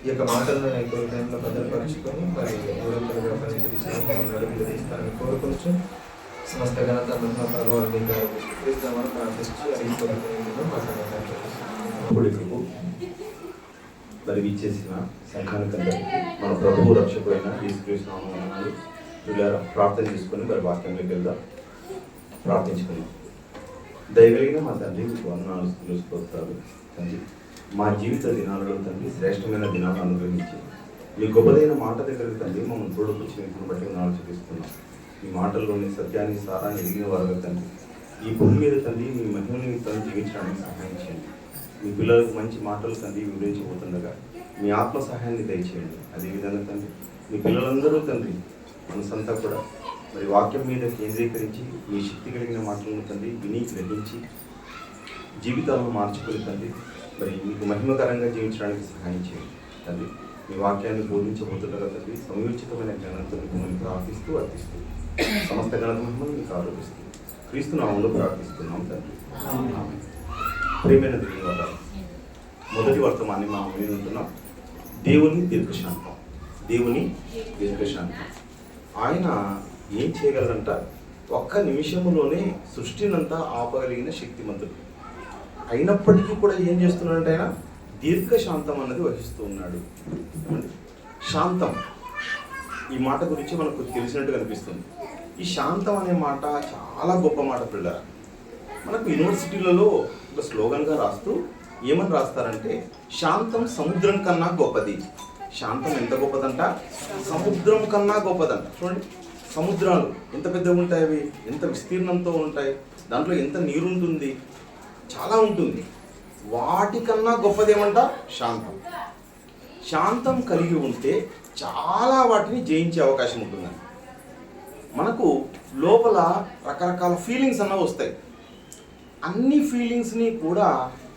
ఈ యొక్క మాటలను నేను హృదయంలో భద్రపరుచుకొని మరి దూరంగా పనిచేసి తీసుకుని అడుగులు తీస్తానని కోరుకొచ్చు. సమస్త ఘనత ప్రభావాన్ని ప్రార్థించి అడిగి మాట్లాడతాను. మరి విచ్చేసిన సంఘానికందరికీ మన ప్రభువు రక్షకుడైన యేసుక్రీస్తు నామమున ప్రార్థన చేసుకొని మరి వాక్యంలోకి వెళ్దాం. ప్రార్థించుకుని దయగలిగిన మా తండ్రి వందనాలు స్తోత్రాలు తండ్రి. మా జీవిత దినాలలో తండ్రి శ్రేష్టమైన దినాలను అనుగ్రహించి మీ గొప్పదైన మాట దగ్గరికి తండ్రి మమ్మల్ని తోడుకొచ్చిన బట్టి వందనాలు చూపిస్తున్నాం. ఈ మాటల్లోని సత్యాన్ని సారాన్ని ఎదిగిన వారుగా తండ్రి ఈ భూమి మీద తండ్రి మీ మహిమని తండ్రి జీవించడానికి సహాయం చేయండి. మీ పిల్లలకు మంచి మాటలు తండ్రి వివరించబోతుండగా మీ ఆత్మ సహాయాన్ని దయచేయండి. అదేవిధంగా తండ్రి మీ పిల్లలందరూ తండ్రి మనసంతా కూడా మరి వాక్యం మీద కేంద్రీకరించి మీ శక్తి కలిగిన మాటలను తండ్రి విని గ్రహించి జీవితాలను మార్చుకుని తండ్రి మరి మీకు మహిమకరంగా జీవించడానికి సహాయం చేయండి తండ్రి. మీ వాక్యాన్ని బోధించబోతుండగా తండ్రి సమయోచితమైన జ్ఞానంతో మిమ్మల్ని ప్రార్థిస్తూ అర్థిస్తూ సమస్త ఘనత మహిమను మీకు ఆరోపిస్తూ క్రీస్తు నామములో ప్రార్థిస్తున్నాం తండ్రి. ప్రియమైన దేవుని వల్ల మొదటి వర్తమాన్ని మనం వింటున్నాం. దేవుని దీర్ఘశాంతం. దేవుని దీర్ఘశాంతం. ఆయన ఏం చేయగలరంట? ఒక్క నిమిషంలోనే సృష్టినంతా ఆపగలిగిన శక్తిమంతుడు. అయినప్పటికీ కూడా ఏం చేస్తున్నాడంటే ఆయన దీర్ఘశాంతం అన్నది వహిస్తూ ఉన్నాడు. శాంతం, ఈ మాట గురించి మనకు తెలిసినట్టు కనిపిస్తుంది. ఈ శాంతం అనే మాట చాలా గొప్ప మాట పిల్లరా. మనకు యూనివర్సిటీలలో ఒక స్లోగన్గా రాస్తూ ఏమని రాస్తారంటే శాంతం సముద్రం కన్నా గొప్పది. శాంతం ఎంత గొప్పదంట? సముద్రం కన్నా గొప్పదంట. చూడండి, సముద్రాలు ఎంత పెద్దగా ఉంటాయి, అవి ఎంత విస్తీర్ణంతో ఉంటాయి, దాంట్లో ఎంత నీరు ఉంటుంది, చాలా ఉంటుంది. వాటికన్నా గొప్పదేమంట శాంతం. శాంతం కలిగి ఉంటే చాలా వాటిని జయించే అవకాశం ఉంటుందండి. మనకు లోపల రకరకాల ఫీలింగ్స్ అన్నవి వస్తాయి. అన్ని ఫీలింగ్స్ని కూడా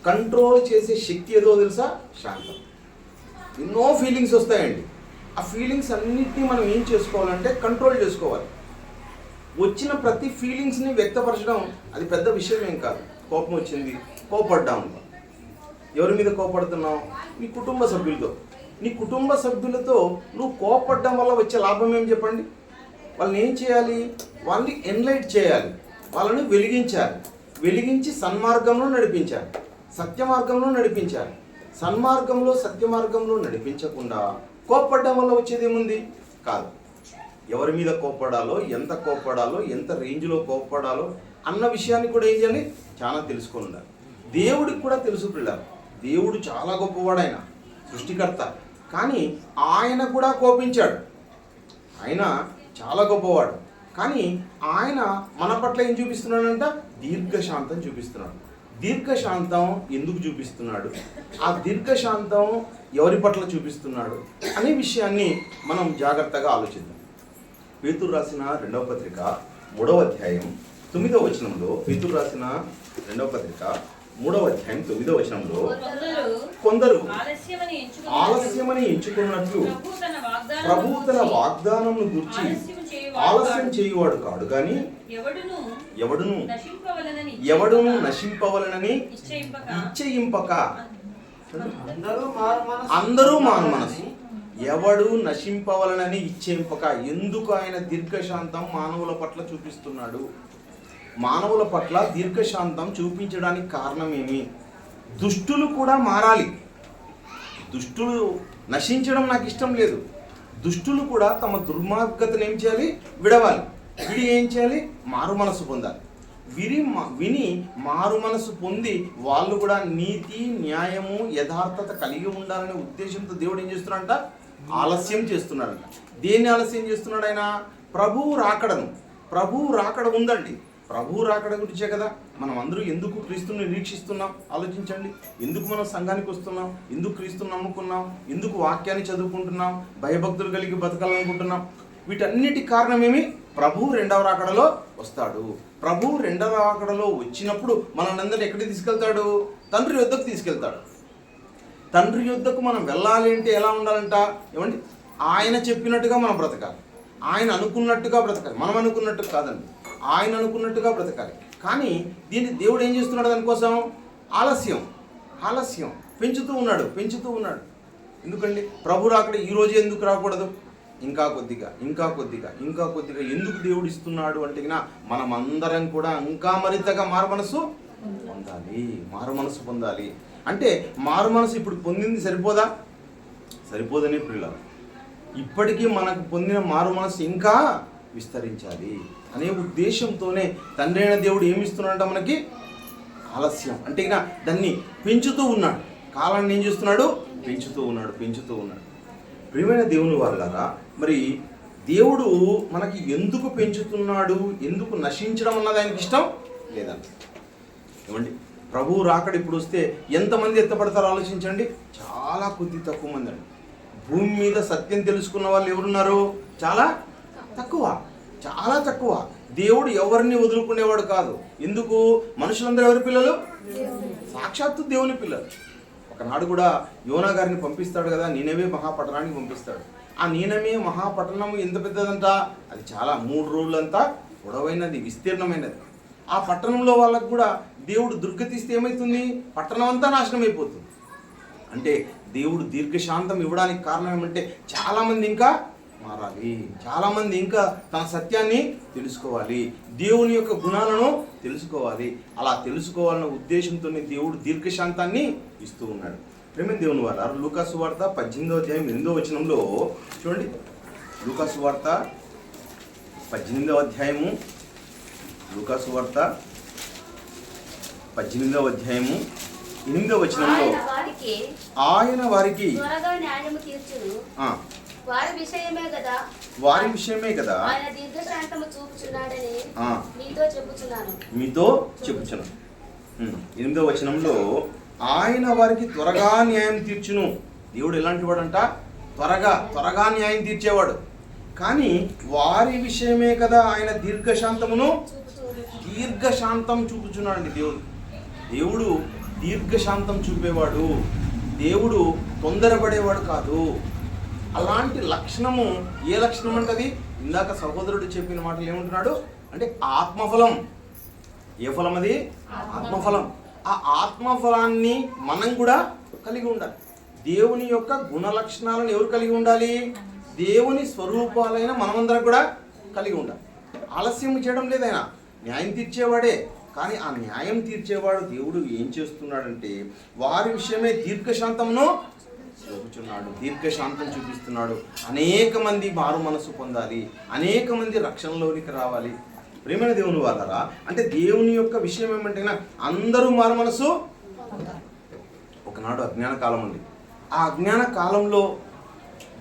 కంట్రోల్ చేసే శక్తి ఏదో తెలుసా? శాంతం. ఎన్నో ఫీలింగ్స్ వస్తాయండి. ఆ ఫీలింగ్స్ అన్నిటినీ మనం ఏం చేసుకోవాలంటే కంట్రోల్ చేసుకోవాలి. వచ్చిన ప్రతి ఫీలింగ్స్ని వ్యక్తపరచడం అది పెద్ద విషయం ఏం కాదు. కోపం వచ్చింది, కోపడ్డాము. ఎవరి మీద కోపడుతున్నావు? నీ కుటుంబ సభ్యులతో. నీ కుటుంబ సభ్యులతో నువ్వు కోపడ్డం వల్ల వచ్చే లాభం ఏం చెప్పండి? వాళ్ళని ఏం చేయాలి? వాళ్ళని ఎన్లైట్ చేయాలి, వాళ్ళని వెలిగించాలి. వెలిగించి సన్మార్గంలో నడిపించాలి, సత్య మార్గంలో నడిపించాలి. సన్మార్గంలో సత్య మార్గంలో నడిపించకుండా కోపడ్డం వల్ల వచ్చేది ఏముంది? కాదు. ఎవరి మీద కోపడాలో, ఎంత కోపడాలో, ఎంత రేంజ్లో కోపడాలో అన్న విషయాన్ని కూడా ఏం చేయాలి? చాలా తెలుసుకొని ఉండాలి. దేవుడికి కూడా తెలుసు పిల్లలు. దేవుడు చాలా గొప్పవాడు, ఆయన సృష్టికర్త. కానీ ఆయన కూడా కోపించాడు. ఆయన చాలా గొప్పవాడు. కానీ ఆయన మన పట్ల ఏం చూపిస్తున్నాడంట? దీర్ఘశాంతం చూపిస్తున్నాడు. దీర్ఘశాంతం ఎందుకు చూపిస్తున్నాడు? ఆ దీర్ఘశాంతం ఎవరి పట్ల చూపిస్తున్నాడు అనే విషయాన్ని మనం జాగ్రత్తగా ఆలోచిద్దాం. పేతురు రాసిన 2వ పత్రిక 3వ అధ్యాయం 9వ వచనంలో, పేతురు రాసిన 2వ పత్రిక 3వ అధ్యాయం 9వ వచనంలో కొందరు కొందరు ఆలస్యమని ఎంచుకున్నట్లు ప్రభు ప్రభు తన వాగ్దానమును గురించి ఆలస్యం చేయువాడు కాడు కానీ ఎవడును నశింపవలనని ఇచ్చయింపక అందరూ మారు మనసు ఎవడు నశింపవలనని ఇచ్చేంపక. ఎందుకు ఆయన దీర్ఘశాంతం మానవుల పట్ల చూపిస్తున్నాడు? మానవుల పట్ల దీర్ఘశాంతం చూపించడానికి కారణమేమి? దుష్టులు కూడా మారాలి. దుష్టులు నశించడం నాకు ఇష్టం లేదు. దుష్టులు కూడా తమ దుర్మార్గతను ఏం చేయాలి? విడవాలి. విడి ఏం చేయాలి? మారు మనసు పొందాలి. విని మారు మనసు పొంది వాళ్ళు కూడా నీతి, న్యాయము, యథార్థత కలిగి ఉండాలనే ఉద్దేశంతో దేవుడు ఏం చేస్తున్నాడంట? ఆలస్యం చేస్తున్నాడంట. దేన్ని ఆలస్యం చేస్తున్నాడు ఆయన? ప్రభువు రాకడను. ప్రభువు రాకడ ఉందండి. ప్రభువు రాకడ గురించే కదా మనం అందరూ ఎందుకు క్రీస్తుని నిరీక్షిస్తున్నాం? ఆలోచించండి. ఎందుకు మనం సంఘానికి వస్తున్నాం? ఎందుకు క్రీస్తుని నమ్ముకున్నాం? ఎందుకు వాక్యాన్ని చదువుకుంటున్నాం? భయభక్తులు కలిగి బతకాలనుకుంటున్నాం? వీటన్నిటి కారణమేమి? ప్రభువు రెండవ రాకడలో వస్తాడు. ప్రభువు రెండవ రాకడలో వచ్చినప్పుడు మనందరినీ ఎక్కడికి తీసుకెళ్తాడు? తండ్రి యొద్దకు తీసుకెళ్తాడు. తండ్రి యొద్దకు మనం వెళ్ళాలి అంటే ఎలా ఉండాలంట? ఏమండి? ఆయన చెప్పినట్టుగా మనం బ్రతకాలి. ఆయన అనుకున్నట్టుగా బ్రతకాలి. మనం అనుకున్నట్టు కాదండి, ఆయన అనుకున్నట్టుగా బ్రతకాలి. కానీ దీన్ని దేవుడు ఏం చేస్తున్నాడు? దానికోసం ఆలస్యం పెంచుతూ ఉన్నాడు. ఎందుకండి? ప్రభు రాకడ ఈరోజు ఎందుకు రాకూడదు? ఇంకా కొద్దిగా ఎందుకు దేవుడు ఇస్తున్నాడు అంటే మనం అందరం కూడా ఇంకా మరింతగా మారు మనసు పొందాలి. అంటే మారు మనసు ఇప్పుడు పొందింది సరిపోదని ప్రియులారా, ఇప్పటికీ మనకు పొందిన మారు మనసు ఇంకా విస్తరించాలి అనే ఉద్దేశంతోనే తండ్రి అయిన దేవుడు ఏమిస్తున్నాడంట? మనకి ఆలస్యం అంటే దాన్ని పెంచుతూ ఉన్నాడు. కాలాన్ని ఏం చేస్తున్నాడు? పెంచుతూ ఉన్నాడు. ప్రియమైన దేవుని వాళ్ళారా, మరి దేవుడు మనకి ఎందుకు పెంచుతున్నాడు? ఎందుకు నశించడం అన్నది ఆయనకి ఇష్టం లేదండి. ఏమండి? ప్రభువు రాకడ ఇప్పుడు వస్తే ఎంతమంది ఎత్తపడతారో ఆలోచించండి. చాలా తక్కువ మంది అండి. భూమి మీద సత్యం తెలుసుకున్న వాళ్ళు ఎవరున్నారు? చాలా తక్కువ. దేవుడు ఎవరిని వదులుకునేవాడు కాదు. ఎందుకు? మనుషులందరూ ఎవరి పిల్లలు? సాక్షాత్తు దేవుని పిల్లలు. ఒకనాడు కూడా యోనా గారిని పంపిస్తాడు కదా, నీనెవే మహాపట్టణానికి పంపిస్తాడు. ఆ నీనెవే మహాపట్టణం ఎంత పెద్దదంట? అది చాలా 3 రోజులంతా పొడవైనది, విస్తీర్ణమైనది. ఆ పట్టణంలో వాళ్ళకు కూడా దేవుడు దుర్గతిస్తే ఏమవుతుంది? పట్టణం అంతా నాశనం అయిపోతుంది. అంటే దేవుడు దీర్ఘశాంతం ఇవ్వడానికి కారణం ఏమంటే చాలామంది ఇంకా మారాలి, చాలామంది ఇంకా తన సత్యాన్ని తెలుసుకోవాలి, దేవుని యొక్క గుణాలను తెలుసుకోవాలి. అలా తెలుసుకోవాలన్న ఉద్దేశంతోనే దేవుడు దీర్ఘశాంతాన్ని ఇస్తూ ఉన్నాడు. ప్రేమ దేవుని వారు లూకా సువార్త 18వ అధ్యాయం 8వ వచనంలో చూడండి. లూకా సువార్త 18వ అధ్యాయము 8వ వచనంలో ఆయన వారికి వారి విషయమే కదా మీతో చెప్పుచున్నాను. 8వ వచనంలో ఆయన వారికి త్వరగా న్యాయం తీర్చును. దేవుడు ఎలాంటి వాడంట? త్వరగా న్యాయం తీర్చేవాడు. కానీ వారి విషయమే కదా ఆయన దీర్ఘశాంతం చూపుచున్నాడండి. దేవుడు దీర్ఘశాంతం చూపేవాడు. దేవుడు తొందరపడేవాడు కాదు. అలాంటి లక్షణము ఏ లక్షణం అంటది? ఇందాక సహోదరుడు చెప్పిన మాటలు ఏమంటున్నాడు అంటే ఆత్మఫలం. ఏ ఫలం అది? ఆత్మఫలం. ఆ ఆత్మఫలాన్ని మనం కూడా కలిగి ఉండాలి. దేవుని యొక్క గుణ లక్షణాలను ఎవరు కలిగి ఉండాలి? దేవుని స్వరూపాలైన మనమందరం కూడా కలిగి ఉండాలి. ఆలస్యం చేయడం లేదైనా న్యాయం తీర్చేవాడే. కానీ ఆ న్యాయం తీర్చేవాడు దేవుడు ఏం చేస్తున్నాడంటే వారి విషయమే దీర్ఘశాంతంను చూపిస్తున్నాడు. అనేక మంది మారు మనసు పొందాలి, అనేక మంది రక్షణలోనికి రావాలి. ప్రేమైన దేవుని వాళ్ళరా, అంటే దేవుని యొక్క విషయం ఏమంటే అందరూ మారు మనసు. ఒకనాడు అజ్ఞాన కాలం ఉంది. ఆ అజ్ఞాన కాలంలో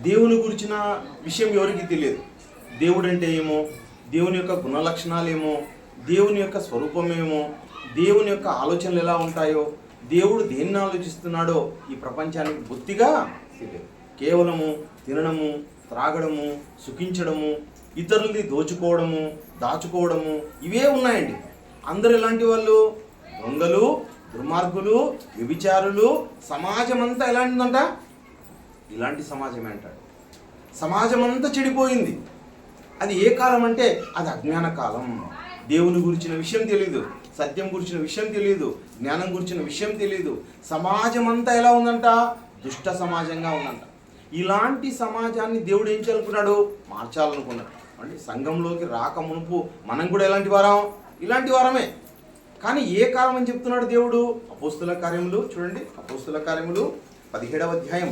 దేవుని గురించిన విషయం ఎవరికి తెలియదు. దేవుడు అంటే ఏమో, దేవుని యొక్క గుణ లక్షణాలేమో, దేవుని యొక్క స్వరూపమేమో, దేవుని యొక్క ఆలోచనలు ఎలా ఉంటాయో, దేవుడు దేన్ని ఆలోచిస్తున్నాడో ఈ ప్రపంచానికి బొత్తిగా తెలియదు. కేవలము తినడము, త్రాగడము, సుఖించడము, ఇతరులది దాచుకోవడము ఇవే ఉన్నాయండి. అందరూ ఎలాంటి వాళ్ళు? దొంగలు, దుర్మార్గులు, వ్యభిచారులు, సమాజం అంతా ఎలాంటిదంట? ఇలాంటి సమాజమే అంటాడు. సమాజం అంతా చెడిపోయింది. అది ఏ కాలం అంటే అది అజ్ఞాన కాలం. దేవుని గురించిన విషయం తెలియదు, సత్యం గురించిన విషయం తెలియదు, జ్ఞానం గురించిన విషయం తెలియదు. సమాజం అంతా ఎలా ఉందంట? దుష్ట సమాజంగా ఉందంట. ఇలాంటి సమాజాన్ని దేవుడు ఏం చేయాలనుకున్నాడు? మార్చాలనుకున్నాడు. అంటే సంఘంలోకి రాక మునుపు మనం కూడా ఎలాంటి వారం? ఇలాంటి వారమే. కానీ ఏ కాలం అని చెప్తున్నాడు దేవుడు? అపోస్తుల కార్యములు చూడండి, అపోస్తుల కార్యములు 17వ అధ్యాయం,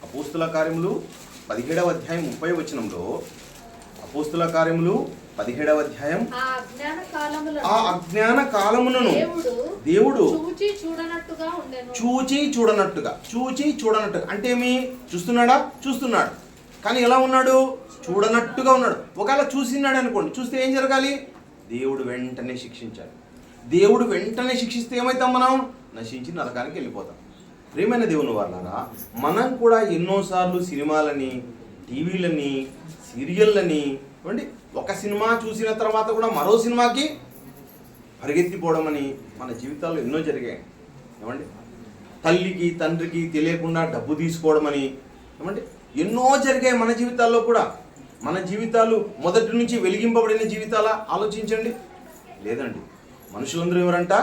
అపోస్తుల కార్యములు 17వ అధ్యాయం 30వ వచనంలో, అపోస్తుల కార్యములు 17వ అధ్యాయం, ఆ అజ్ఞాన కాలములను దేవుడు చూచి చూడనట్టుగా అంటే ఏమి? చూస్తున్నాడా? చూస్తున్నాడు. కానీ ఎలా ఉన్నాడు? చూడనట్టుగా ఉన్నాడు. ఒకవేళ చూసినాడు అనుకోండి, చూస్తే ఏం జరగాలి? దేవుడు వెంటనే శిక్షించాలి. దేవుడు వెంటనే శిక్షిస్తే ఏమవుతాం? మనం నశించి నరకానికి వెళ్ళిపోతాం. ప్రియమైన దేవుని వాళ్ళారా, మనం కూడా ఎన్నోసార్లు సినిమాలని, టీవీలని, సీరియళ్ళని ఏమండి ఒక సినిమా చూసిన తర్వాత కూడా మరో సినిమాకి పరిగెత్తిపోవడం అని మన జీవితాల్లో ఎన్నో జరిగాయి. ఏమండి తల్లికి తండ్రికి తెలియకుండా డబ్బు తీసుకోవడం అని ఏమండి ఎన్నో జరిగాయి మన జీవితాల్లో కూడా. మన జీవితాలు మొదటి నుంచి వెలిగింపబడిన జీవితాలా? ఆలోచించండి. లేదండి, మనుషులందరూ ఎవరంట?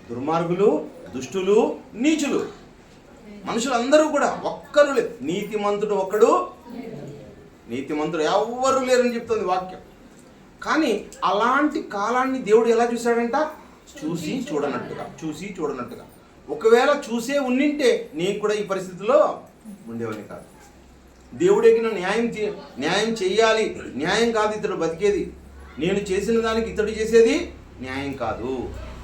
దుర్మార్గులు, దుష్టులు, నీచులు. మనుషులందరూ కూడా ఒక్కరు లేదు. నీతిమంతుడు ఒక్కడు, నీతిమంతుడు ఎవ్వరూ లేరని చెప్తుంది వాక్యం. కానీ అలాంటి కాలాన్ని దేవుడు ఎలా చూశాడంట? చూసి చూడనట్టుగా. ఒకవేళ చూసే ఉన్నింటే నేను కూడా ఈ పరిస్థితిలో ఉండేవాడిని కాదు. దేవుడికి న్యాయం చేయాలి. న్యాయం కాదు ఇతడు బతికేది. నేను చేసిన దానికి ఇతడు చేసేది న్యాయం కాదు.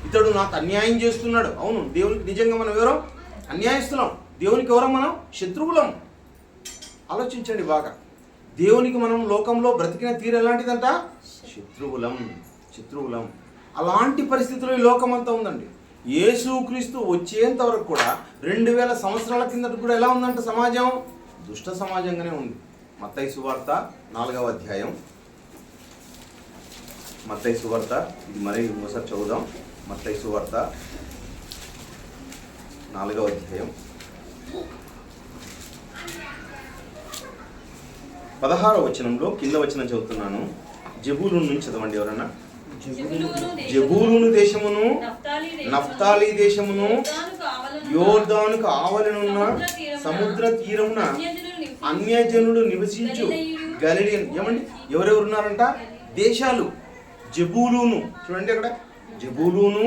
ఇతడు నాకు అన్యాయం చేస్తున్నాడు. అవును, దేవునికి నిజంగా మనం ఎవరో అన్యాయస్తున్నాం. దేవునికి ఎవరో మనం శత్రువులం. ఆలోచించండి బాగా. దేవునికి మనం లోకంలో బ్రతికిన తీరు ఎలాంటిదంట? శత్రువులం. అలాంటి పరిస్థితుల్లో ఈ లోకం అంతా ఉందండి. యేసుక్రీస్తు వచ్చేంత వరకు కూడా 2000 సంవత్సరాల కిందట కూడా ఎలా ఉందంట సమాజం? దుష్ట సమాజంగానే ఉంది. మత్తయి సువార్త 4వ అధ్యాయం, మత్తయి సువార్త, ఇది మరి ఇంకోసారి చదువుదాం. మత్తయి సువార్త 4వ అధ్యాయం 16వ వచనంలో కింద వచనం చదువుతున్నాను. జెబూలూను నుంచి చదవండి ఎవరన్నా. జెబూలూను దేశమును, నఫ్తాలి దేశమును, యోర్దానుకు ఆవలనున్న సముద్ర తీరమున అన్యజనుడు నివసించు గలిలియన్. ఏమండి ఎవరెవరు ఉన్నారంట? దేశాలు. జెబూలూను చూడండి అక్కడ, జెబూలూను,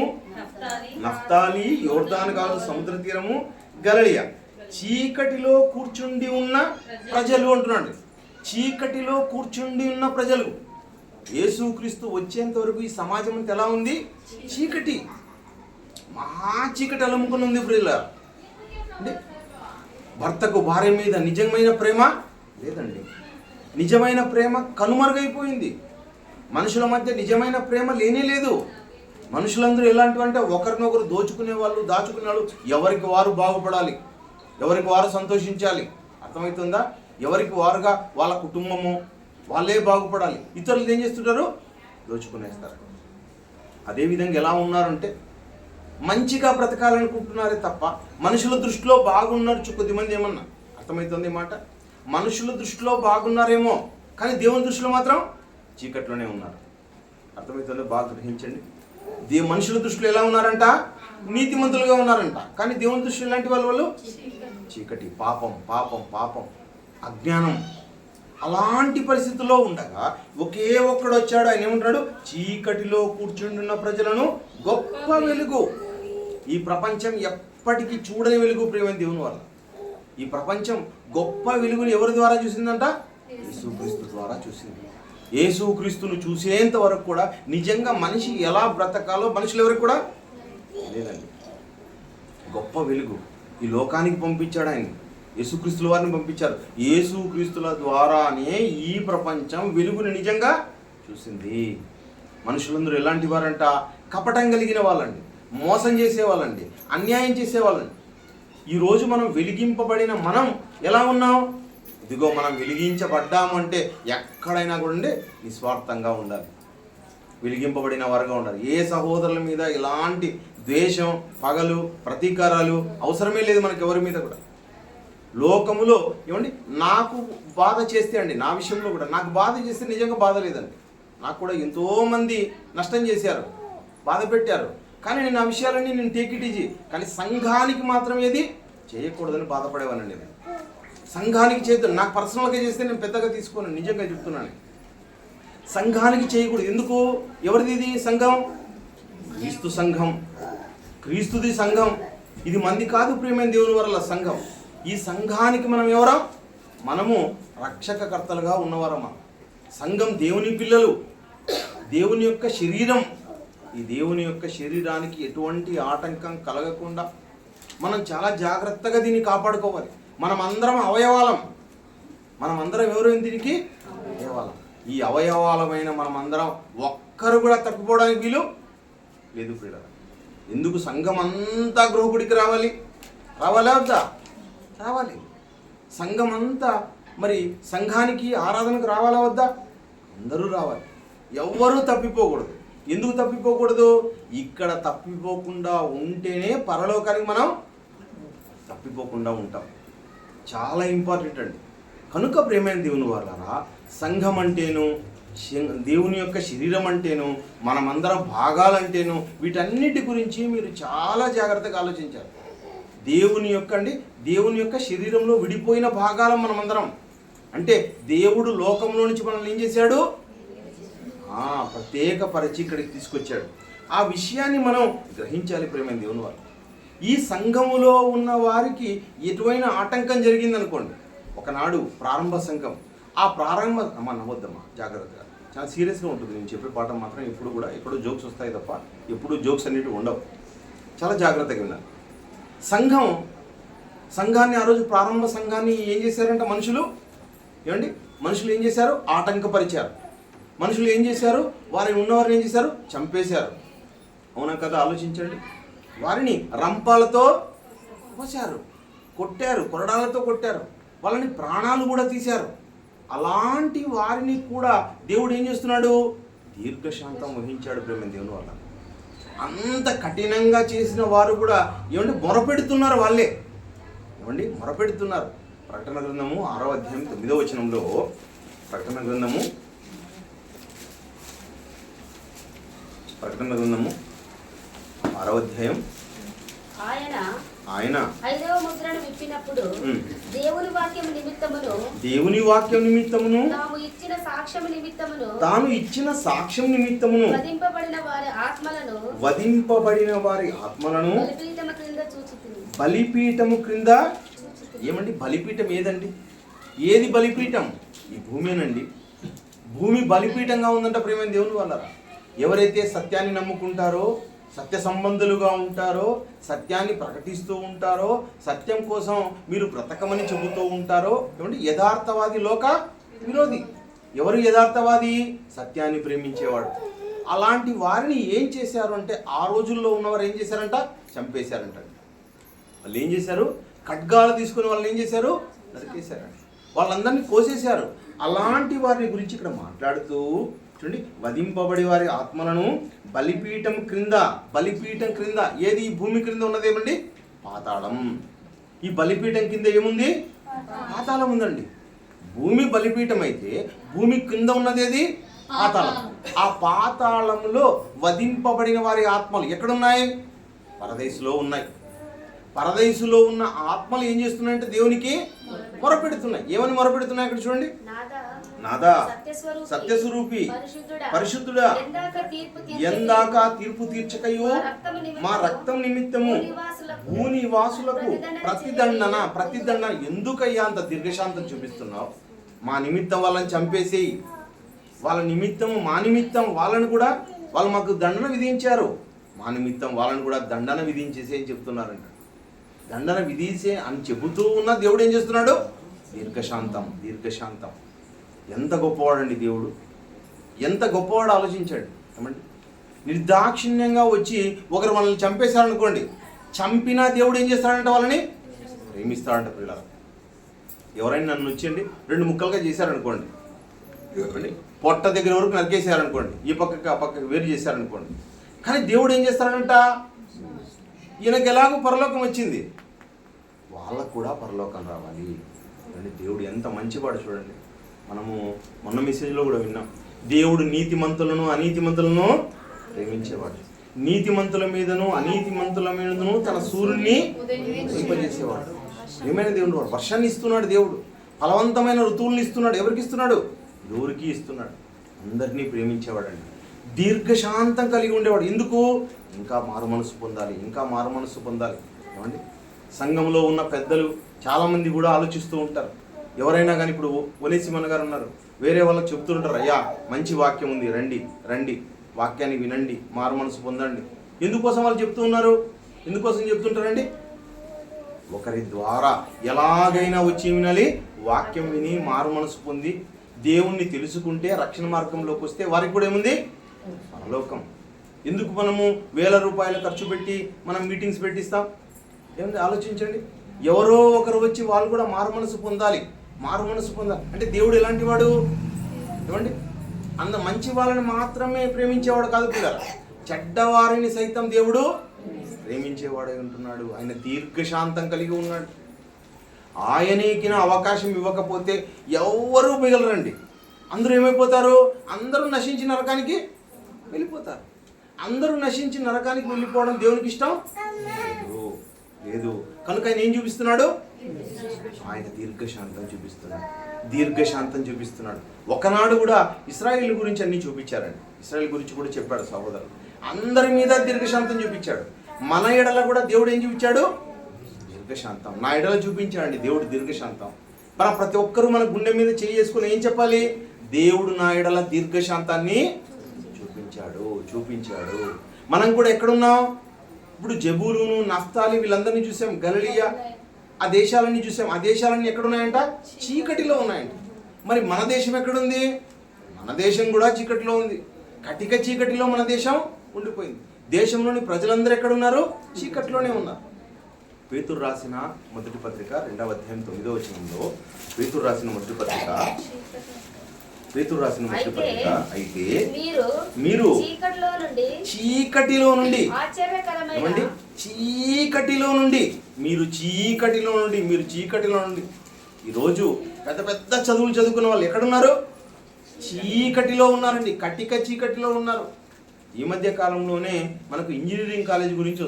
నఫ్తాలి, యోర్దాను కాదు సముద్ర తీరము, గలిలియా. చీకటిలో కూర్చుండి ఉన్న ప్రజలు అంటున్నాడు. చీకటిలో కూర్చుండి ఉన్న ప్రజలు. యేసుక్రీస్తు వచ్చేంత వరకు ఈ సమాజం అంతా ఎలా ఉంది? చీకటి, మహా చీకటి అలుముకుని ఉంది. ప్రియులారా, అంటే భర్తకు భార్య మీద నిజమైన ప్రేమ లేదండి. నిజమైన ప్రేమ కనుమరుగైపోయింది. మనుషుల మధ్య నిజమైన ప్రేమ లేనే లేదు. మనుషులందరూ ఎలాంటివి అంటే ఒకరినొకరు దోచుకునే వాళ్ళు, దాచుకునే వాళ్ళు. ఎవరికి వారు బాగుపడాలి, ఎవరికి వారు సంతోషించాలి. అర్థమవుతుందా? ఎవరికి వారుగా వాళ్ళ కుటుంబము వాళ్ళే బాగుపడాలి. ఇతరులు ఏం చేస్తుంటారు? దోచుకునేస్తారు. అదేవిధంగా ఎలా ఉన్నారంటే మంచిగా బ్రతకాలనుకుంటున్నారే తప్ప మనుషుల దృష్టిలో బాగున్నారు కొద్దిమంది. ఏమన్నా అర్థమవుతుంది మాట? మనుషుల దృష్టిలో బాగున్నారేమో, కానీ దేవుని దృష్టిలో మాత్రం చీకట్లోనే ఉన్నారు. అర్థమవుతుందో? బాగా గ్రహించండి. మనుషుల దృష్టిలో ఎలా ఉన్నారంట? నీతిమంతులుగా ఉన్నారంట. కానీ దేవుని దృష్టిలో ఎలాంటి వాళ్ళు? చీకటి, పాపం, అజ్ఞానం. అలాంటి పరిస్థితుల్లో ఉండగా ఒకే ఒక్కడు వచ్చాడు. ఆయన ఏమంటాడు? చీకటిలో కూర్చుంటున్న ప్రజలను గొప్ప వెలుగు. ఈ ప్రపంచం ఎప్పటికీ చూడని వెలుగు ప్రియమైన దేవుని వల్ల. ఈ ప్రపంచం గొప్ప వెలుగుని ఎవరి ద్వారా చూసిందంట? యేసుక్రీస్తు ద్వారా చూసింది. యేసుక్రీస్తును చూసేంత వరకు కూడా నిజంగా మనిషి ఎలా బ్రతకాలో మనుషులు ఎవరికి కూడా లేదండి. గొప్ప వెలుగు ఈ లోకానికి పంపించాడు ఆయన. యేసుక్రీస్తుల వారిని పంపించారు. యేసుక్రీస్తుల ద్వారానే ఈ ప్రపంచం వెలుగుని నిజంగా చూసింది. మనుషులందరూ ఎలాంటి వారంట? కపటం కలిగిన వాళ్ళండి, మోసం చేసేవాళ్ళండి, అన్యాయం చేసేవాళ్ళండి. ఈరోజు మనం వెలిగింపబడిన మనం ఎలా ఉన్నాం? ఇదిగో మనం వెలిగించబడ్డాము అంటే ఎక్కడైనా కూడా నిస్వార్థంగా ఉండాలి. వెలిగింపబడిన వారుగా ఉండాలి. ఏ సహోదరుల మీద ఇలాంటి ద్వేషం, పగలు, ప్రతీకారాలు అవసరమే లేదు మనకి ఎవరి మీద కూడా. లోకములో ఏమండి నాకు బాధ చేస్తే అండి, నా విషయంలో కూడా నాకు బాధ చేస్తే నిజంగా బాధ లేదండి. నాకు కూడా ఎంతోమంది నష్టం చేశారు, బాధ పెట్టారు, కానీ నేను ఆ విషయాలన్నీ నేను టేక్ ఇట్ ఈజీ. కానీ సంఘానికి మాత్రం ఏది చేయకూడదని బాధపడేవానండి నేను. సంఘానికి చేయొద్దు. నాకు పర్సనల్గా చేస్తే నేను పెద్దగా తీసుకోను, నిజంగా చెప్తున్నాను. సంఘానికి చేయకూడదు. ఎందుకు? ఎవరిది ఇది సంఘం? క్రీస్తు సంఘం, క్రీస్తుది సంఘం. ఇది మంది కాదు ప్రియమైన దేవుని వల్ల సంఘం. ఈ సంఘానికి మనం ఎవరం? మనము రక్షకకర్తలుగా ఉన్నవారమ్మా. సంఘం దేవుని పిల్లలు, దేవుని యొక్క శరీరం. ఈ దేవుని యొక్క శరీరానికి ఎటువంటి ఆటంకం కలగకుండా మనం చాలా జాగ్రత్తగా దీన్ని కాపాడుకోవాలి. మనం అందరం అవయవాలం. మనం అందరం ఎవరు దీనికి? అవయవాలం. ఈ అవయవాలమైన మనం అందరం ఒక్కరు కూడా తప్పిపోవడానికి వీలు లేదు ప్రియులారా. ఎందుకు? సంఘం అంతా గృహకుడికి రావాలి. రావాలా వద్దా? రావాలి. సంఘం అంతా మరి సంఘానికి ఆరాధనకు రావాలా వద్దా? అందరూ రావాలి. ఎవ్వరూ తప్పిపోకూడదు. ఎందుకు తప్పిపోకూడదు? ఇక్కడ తప్పిపోకుండా ఉంటేనే పరలోకానికి మనం తప్పిపోకుండా ఉంటాం. చాలా ఇంపార్టెంట్ అండి. కనుక ప్రియమైన దేవుని వాళ్ళారా, సంఘం అంటేను, దేవుని యొక్క శరీరం అంటేను, మనమందరం భాగాలంటేను, వీటన్నిటి గురించి మీరు చాలా జాగ్రత్తగా ఆలోచించారు. దేవుని యొక్క శరీరంలో విడిపోయిన భాగాలం మనమందరం. అంటే దేవుడు లోకంలో నుంచి మనల్ని ఏం చేశాడు? ప్రత్యేకపరిచి ఇక్కడికి తీసుకొచ్చాడు. ఆ విషయాన్ని మనం గ్రహించాలి ప్రియమైన దేవుని వారు. ఈ సంఘములో ఉన్న వారికి ఎటువంటి ఆటంకం జరిగిందనుకోండి, ఒకనాడు ప్రారంభ సంఘం, ఆ ప్రారంభ నమ్మొద్దమ్మా, జాగ్రత్తగా, చాలా సీరియస్గా ఉంటుంది. నేను చెప్పే పాఠం మాత్రం ఎప్పుడు జోక్స్ వస్తాయి తప్ప ఎప్పుడు జోక్స్ అనేవి ఉండవు. చాలా జాగ్రత్తగా విన్నారు. సంఘాన్ని ఆ రోజు ప్రారంభ సంఘాన్ని ఏం చేశారంటే మనుషులు ఏం చేశారు? ఆటంకపరిచారు. మనుషులు ఏం చేశారు? వారిని ఉన్నవారిని ఏం చేశారు? చంపేశారు. అవునా కదా? ఆలోచించండి. వారిని రంపాలతో కోసారు, కొట్టారు, కొరడాలతో కొట్టారు, వాళ్ళని ప్రాణాలు కూడా తీశారు. అలాంటి వారిని కూడా దేవుడు ఏం చేస్తున్నాడు? దీర్ఘశాంతం వహించాడు ప్రేమ దేవుని వల్ల. అంత కఠినంగా చేసిన వారు కూడా మొరపెడుతున్నారు. వాళ్ళే మొరపెడుతున్నారు. ప్రకటన గ్రంథము 6వ అధ్యాయం 9వ వచనంలో, ప్రకటన గ్రంథము 6వ అధ్యాయం ఆయన 5వ ముద్రను విప్పినప్పుడు దేవుని వాక్యం నిమిత్తమును తాము ఇచ్చిన సాక్ష్యం నిమిత్తమును వధింపబడిన వారి ఆత్మలను బలిపీఠము క్రింద ఏమండి? బలిపీఠం ఏదండి? ఏది బలిపీఠం? ఈ భూమేనండి. భూమి బలిపీఠంగా ఉందంట ప్రియమైన దేవుని వాళ్ళరా. ఎవరైతే సత్యాన్ని నమ్ముకుంటారో, సత్య సంబంధులుగా ఉంటారో, సత్యాన్ని ప్రకటిస్తూ ఉంటారో, సత్యం కోసం మీరు బ్రతకమని చెబుతూ ఉంటారో, యథార్థవాది లోక విరోధి. ఎవరు యథార్థవాది? సత్యాన్ని ప్రేమించేవాడు. అలాంటి వారిని ఏం చేశారు అంటే, ఆ రోజుల్లో ఉన్నవారు ఏం చేశారంట? చంపేశారంట. వాళ్ళు ఏం చేశారు? ఖడ్గాలు తీసుకుని వాళ్ళని ఏం చేశారు? నరికేశారంట. వాళ్ళందరినీ కోసేశారు. అలాంటి వారిని గురించి ఇక్కడ మాట్లాడుతూ చూడండి, వధింపబడి వారి ఆత్మలను బలిపీఠం క్రింద ఏది? ఈ భూమి క్రింద ఉన్నదేమండి? పాతాళం. ఈ బలిపీఠం కింద ఏముంది? పాతాళం ఉందండి. భూమి బలిపీఠం అయితే భూమి కింద ఉన్నదేది? పాతాళం. ఆ పాతాళంలో వధింపబడిన వారి ఆత్మలు ఎక్కడున్నాయి? పరదేశులో ఉన్నాయి. పరదేశులో ఉన్న ఆత్మలు ఏం చేస్తున్నాయంటే దేవునికి మొరపెడుతున్నాయి. ఏమని మొరపెడుతున్నాయి? ఇక్కడ చూడండి, నాదా సత్యస్వరూపి పరిశుద్ధుడా, ఎందాక తీర్పు తీర్చకయో మా రక్తం నిమిత్తము భూనివాసులకు ప్రతిదండన ఎందుకయ్యా అంత దీర్ఘశాంతం చూపిస్తున్నావు? మా నిమిత్తం వాళ్ళని చంపేసేయి. వాళ్ళ నిమిత్తము మా నిమిత్తం వాళ్ళని కూడా వాళ్ళు మాకు దండన విధించారు. మా నిమిత్తం వాళ్ళని కూడా దండన విధించేసి అని చెప్తున్నారంట. దండన విధించే అని చెబుతూ ఉన్న దేవుడు ఏం చేస్తున్నాడు? దీర్ఘశాంతం. ఎంత గొప్పవాడండి దేవుడు, ఎంత గొప్పవాడు ఆలోచించాడు. ఏమండి, నిర్దాక్షిణ్యంగా వచ్చి ఒకరు మనల్ని చంపేశారనుకోండి, చంపినా దేవుడు ఏం చేస్తాడంటే వాళ్ళని ప్రేమిస్తాడంట. పిల్లలు ఎవరైనా నన్ను వచ్చండి 2 ముక్కలుగా చేశారనుకోండి, పొట్ట దగ్గర వరకు నరికేసారనుకోండి, ఈ పక్కకి ఆ పక్కకి వేరు చేశారనుకోండి. కానీ దేవుడు ఏం చేస్తాడంట, ఈయనకి ఎలాగో పరలోకం వచ్చింది, వాళ్ళకు కూడా పరలోకం రావాలి అంటే దేవుడు ఎంత మంచివాడు చూడండి. మనము మొన్న మెసేజ్లో కూడా విన్నాం, దేవుడు నీతిమంతులను అనీతిమంతులను ప్రేమించేవాడు, నీతిమంతుల మీదను అనీతిమంతుల మీదను తన సూర్యుని ఉదయింపజేసేవాడు. ఏమైనా దేవుడు వాడు వర్షాన్ని ఇస్తున్నాడు, దేవుడు ఫలవంతమైన ఋతువుల్ని ఇస్తున్నాడు. ఎవరికి ఇస్తున్నాడు? ఎవరికి ఇస్తున్నాడు? అందరినీ ప్రేమించేవాడండి. దీర్ఘశాంతం కలిగి ఉండేవాడు. ఎందుకు? ఇంకా మారు మనసు పొందాలి, ఇంకా మారు మనసు పొందాలి. ఏమండి, సంఘంలో ఉన్న పెద్దలు చాలామంది కూడా ఆలోచిస్తూ ఉంటారు. ఎవరైనా కానీ ఇప్పుడు ఒలేసిమన్ గారు ఉన్నారు, వేరే వాళ్ళకి చెప్తుంటారు, అయ్యా మంచి వాక్యం ఉంది, రండి రండి వాక్యాన్ని వినండి, మారు మనసు పొందండి. ఎందుకోసం వాళ్ళు చెప్తూ ఉన్నారు? ఎందుకోసం చెప్తుంటారండి? ఒకరి ద్వారా ఎలాగైనా వచ్చి వినాలి, వాక్యం విని మారు మనసు పొంది దేవుణ్ణి తెలుసుకుంటే రక్షణ మార్గంలోకి వస్తే వారికి కూడా ఏముంది? పరలోకం. ఎందుకు మనము వేల రూపాయలు ఖర్చు పెట్టి మనం మీటింగ్స్ పెట్టిస్తాం? ఏముంది ఆలోచించండి. ఎవరో ఒకరు వచ్చి వాళ్ళు కూడా మారు మనసు పొందాలి, మారు మనసు పొందాలి. అంటే దేవుడు ఎలాంటి వాడు? ఏమండి, అంత మంచి వాళ్ళని మాత్రమే ప్రేమించేవాడు కాదు పిల్లలు, చెడ్డవారిని సైతం దేవుడు ప్రేమించేవాడే ఉంటున్నాడు. ఆయన దీర్ఘశాంతం కలిగి ఉన్నాడు. ఆయనకిన అవకాశం ఇవ్వకపోతే ఎవ్వరూ మిగలరండి. అందరూ ఏమైపోతారు? అందరూ నశించి నరకానికి వెళ్ళిపోతారు. అందరూ నశించి నరకానికి వెళ్ళిపోవడం దేవునికి ఇష్టం లేదు. కనుక ఆయన ఏం చూపిస్తున్నాడు? ఆయన దీర్ఘశాంతం చూపిస్తున్నాడు, దీర్ఘశాంతం చూపిస్తున్నాడు. ఒకనాడు కూడా ఇశ్రాయేలు గురించి అన్ని చూపించారండి. ఇశ్రాయేల్ గురించి కూడా చెప్పాడు సహోదరులు. అందరి మీద దీర్ఘశాంతం చూపించాడు. మన ఎడల కూడా దేవుడు ఏం చూపించాడు? దీర్ఘశాంతం. నా ఎడల చూపించాడండి దేవుడు దీర్ఘశాంతం. ప్రతి ఒక్కరూ మన గుండె మీద చేసుకుని ఏం చెప్పాలి? దేవుడు నా ఎడల దీర్ఘశాంతాన్ని చూపించాడు. మనం కూడా ఎక్కడున్నాం? ఇప్పుడు జబూలును, నఫ్తాలి వీళ్ళందరినీ చూసాం, గలిలియా ఆ దేశాలన్నీ చూసాం. ఆ దేశాలన్నీ ఎక్కడున్నాయంట? చీకటిలో ఉన్నాయంట. మరి మన దేశం ఎక్కడుంది? మన దేశం కూడా చీకటిలో ఉంది. కటిక చీకటిలో మన దేశం ఉండిపోయింది. దేశంలోని ప్రజలందరూ ఎక్కడున్నారు? చీకటిలోనే ఉన్నారు. పేతురు రాసిన మొదటి పత్రిక 2వ అధ్యాయం 9వ వచనంలో పేతురు రాసిన మొదటి పత్రిక అయితే మీరు చీకటిలో నుండి ఏమండి, చీకటిలో నుండి ఈరోజు పెద్ద పెద్ద చదువులు చదువుకున్న వాళ్ళు ఎక్కడున్నారు? చీకటిలో ఉన్నారండి, కటిక చీకటిలో ఉన్నారు. ఈ మధ్య కాలంలోనే మనకు ఇంజనీరింగ్ కాలేజీ గురించి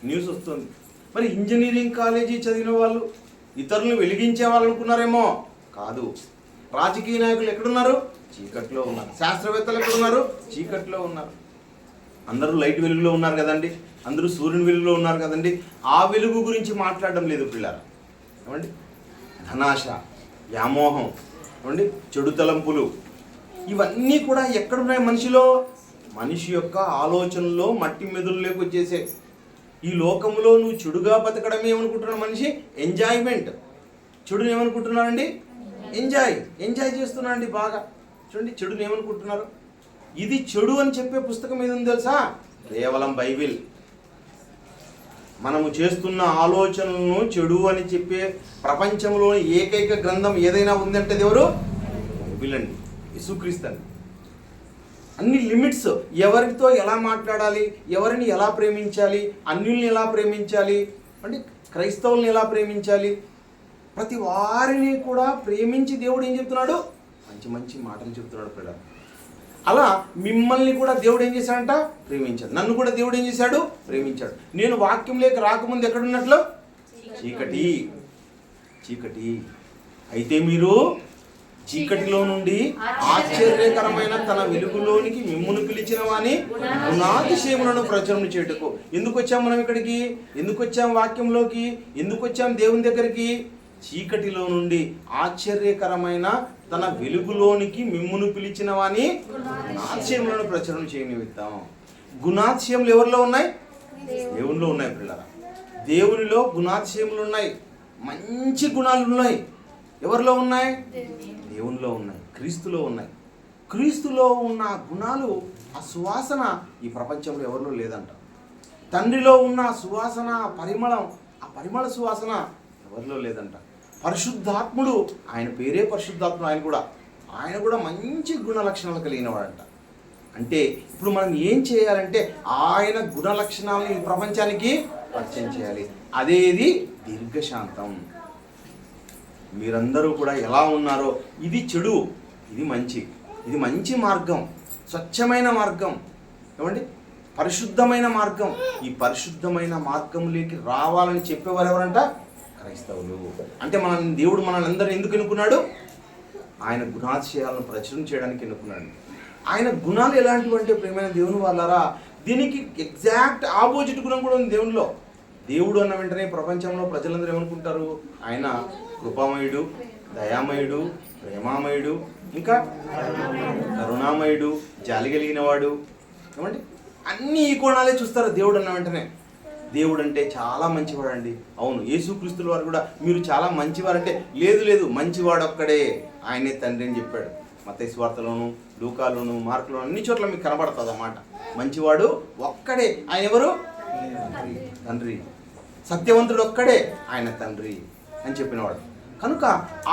న్యూస్ వస్తుంది. మరి ఇంజనీరింగ్ కాలేజీ చదివిన వాళ్ళు ఇతరులను వెలిగించే వాళ్ళు అనుకున్నారేమో, కాదు. రాజకీయ నాయకులు ఎక్కడున్నారు? చీకట్లో ఉన్నారు. శాస్త్రవేత్తలు ఎక్కడున్నారు? చీకట్లో ఉన్నారు. అందరూ లైట్ వెలుగులో ఉన్నారు కదండి, అందరూ సూర్యుని వెలుగులో ఉన్నారు కదండి. ఆ వెలుగు గురించి మాట్లాడడం లేదు పిల్లలు. ఏమండి, ధనాశ, వ్యామోహం, ఏమండి, చెడు తలంపులు, ఇవన్నీ కూడా ఎక్కడున్నాయి? మనిషి యొక్క ఆలోచనలో మట్టి మెదులులోకి వచ్చేసే. ఈ లోకంలో నువ్వు చెడుగా బతకడమే ఏమనుకుంటున్నావు? మనిషి ఎంజాయ్మెంట్. చెడుని ఏమనుకుంటున్నారండి? ఎంజాయ్ చేస్తున్నారండి బాగా. చూడండి, చెడుని ఏమనుకుంటున్నారు? ఇది చెడు అని చెప్పే పుస్తకం ఏదని తెలుసా? కేవలం బైబిల్. మనము చేస్తున్న ఆలోచనలను చెడు అని చెప్పే ప్రపంచంలోని ఏకైక గ్రంథం ఏదైనా ఉందంటే ఎవరు? బైబిల్ అండి, యేసుక్రీస్తు అండి. అన్ని లిమిట్స్, ఎవరితో ఎలా మాట్లాడాలి, ఎవరిని ఎలా ప్రేమించాలి, అన్యుల్ని ఎలా ప్రేమించాలి, అంటే క్రైస్తవుల్ని ఎలా ప్రేమించాలి, ప్రతి వారిని కూడా ప్రేమించి దేవుడు ఏం చెప్తున్నాడు? మంచి మంచి మాటలు చెప్తున్నాడు పిల్లలు. అలా మిమ్మల్ని కూడా దేవుడు ఏం చేశాడంట? ప్రేమించాడు. నన్ను కూడా దేవుడు ఏం చేశాడు? ప్రేమించాడు. నేను వాక్యం లేక రాకముందు ఎక్కడున్నట్లు? చీకటి. అయితే మీరు చీకటిలో నుండి ఆశ్చర్యకరమైన తన వెలుగులోనికి మిమ్మును పిలిచిన వాని గుణాతిశయములను ప్రచురణ చేయుటకు. ఎందుకు వచ్చాం మనం ఇక్కడికి? ఎందుకు వచ్చాం వాక్యంలోకి? ఎందుకు వచ్చాం దేవుని దగ్గరికి? చీకటిలో నుండి ఆశ్చర్యకరమైన తన వెలుగులోనికి మిమ్మును పిలిచిన వాని గుణాతిశయములను ప్రచురణ చేయనివిద్దాం. గుణాతిశయములు ఎవరిలో ఉన్నాయి? దేవునిలో ఉన్నాయి పిల్లరా. దేవునిలో గుణాతిశయములు ఉన్నాయి, మంచి గుణాలు ఉన్నాయి. ఎవరిలో ఉన్నాయి? దేవునిలో ఉన్నాయి, క్రీస్తులో ఉన్నాయి. క్రీస్తులో ఉన్న గుణాలు, ఆ సువాసన ఈ ప్రపంచంలో ఎవరిలో లేదంట. తండ్రిలో ఉన్న సువాసన, పరిమళం, ఆ పరిమళ సువాసన ఎవరిలో లేదంట. పరిశుద్ధాత్ముడు, ఆయన పేరే పరిశుద్ధాత్ముడు. ఆయన కూడా ఆయన కూడా మంచి గుణ లక్షణాలు కలిగిన వాడంట. అంటే ఇప్పుడు మనం ఏం చేయాలంటే ఆయన గుణ లక్షణాలను ఈ ప్రపంచానికి పరిచయం చేయాలి. అదేది దీర్ఘశాంతం. మీరందరూ కూడా ఎలా ఉన్నారో, ఇది చెడు, ఇది మంచి, ఇది మంచి మార్గం, స్వచ్ఛమైన మార్గం, ఏమండి పరిశుద్ధమైన మార్గం. ఈ పరిశుద్ధమైన మార్గంలోకి రావాలని చెప్పేవారు ఎవరంట? క్రైస్తవులు. అంటే దేవుడు మనల్ని అందరూ ఎందుకు ఎన్నుకున్నాడు? ఆయన గుణాతిశయాలను ప్రచురం చేయడానికి ఎన్నుకున్నాడు. ఆయన గుణాలు ఎలాంటివి అంటే ప్రియమైన దేవుని వాళ్ళారా, దీనికి ఎగ్జాక్ట్ ఆపోజిట్ గుణం కూడా ఉంది దేవునిలో. దేవుడు అన్న వెంటనే ప్రపంచంలో ప్రజలందరూ ఏమనుకుంటారు? ఆయన కృపామయుడు, దయామయుడు, ప్రేమామయుడు, ఇంకా కరుణామయుడు, జాలి కలిగిన వాడు, ఏమండి అన్ని ఈ కోణాలే చూస్తారు దేవుడు అన్న వెంటనే. దేవుడు అంటే చాలా మంచివాడండి. అవును, యేసుక్రీస్తుల వారు కూడా మీరు చాలా మంచివారంటే, లేదు లేదు మంచివాడు ఒక్కడే, ఆయనే తండ్రి అని చెప్పాడు. మత్తయి సువార్తలోను, లూకాలోను, మార్కులోను అన్ని చోట్ల మీకు కనబడుతుంది అన్నమాట. మంచివాడు ఒక్కడే, ఆయన ఎవరు? తండ్రి. సత్యవంతుడు ఒక్కడే, ఆయన తండ్రి అని చెప్పినవాడు. కనుక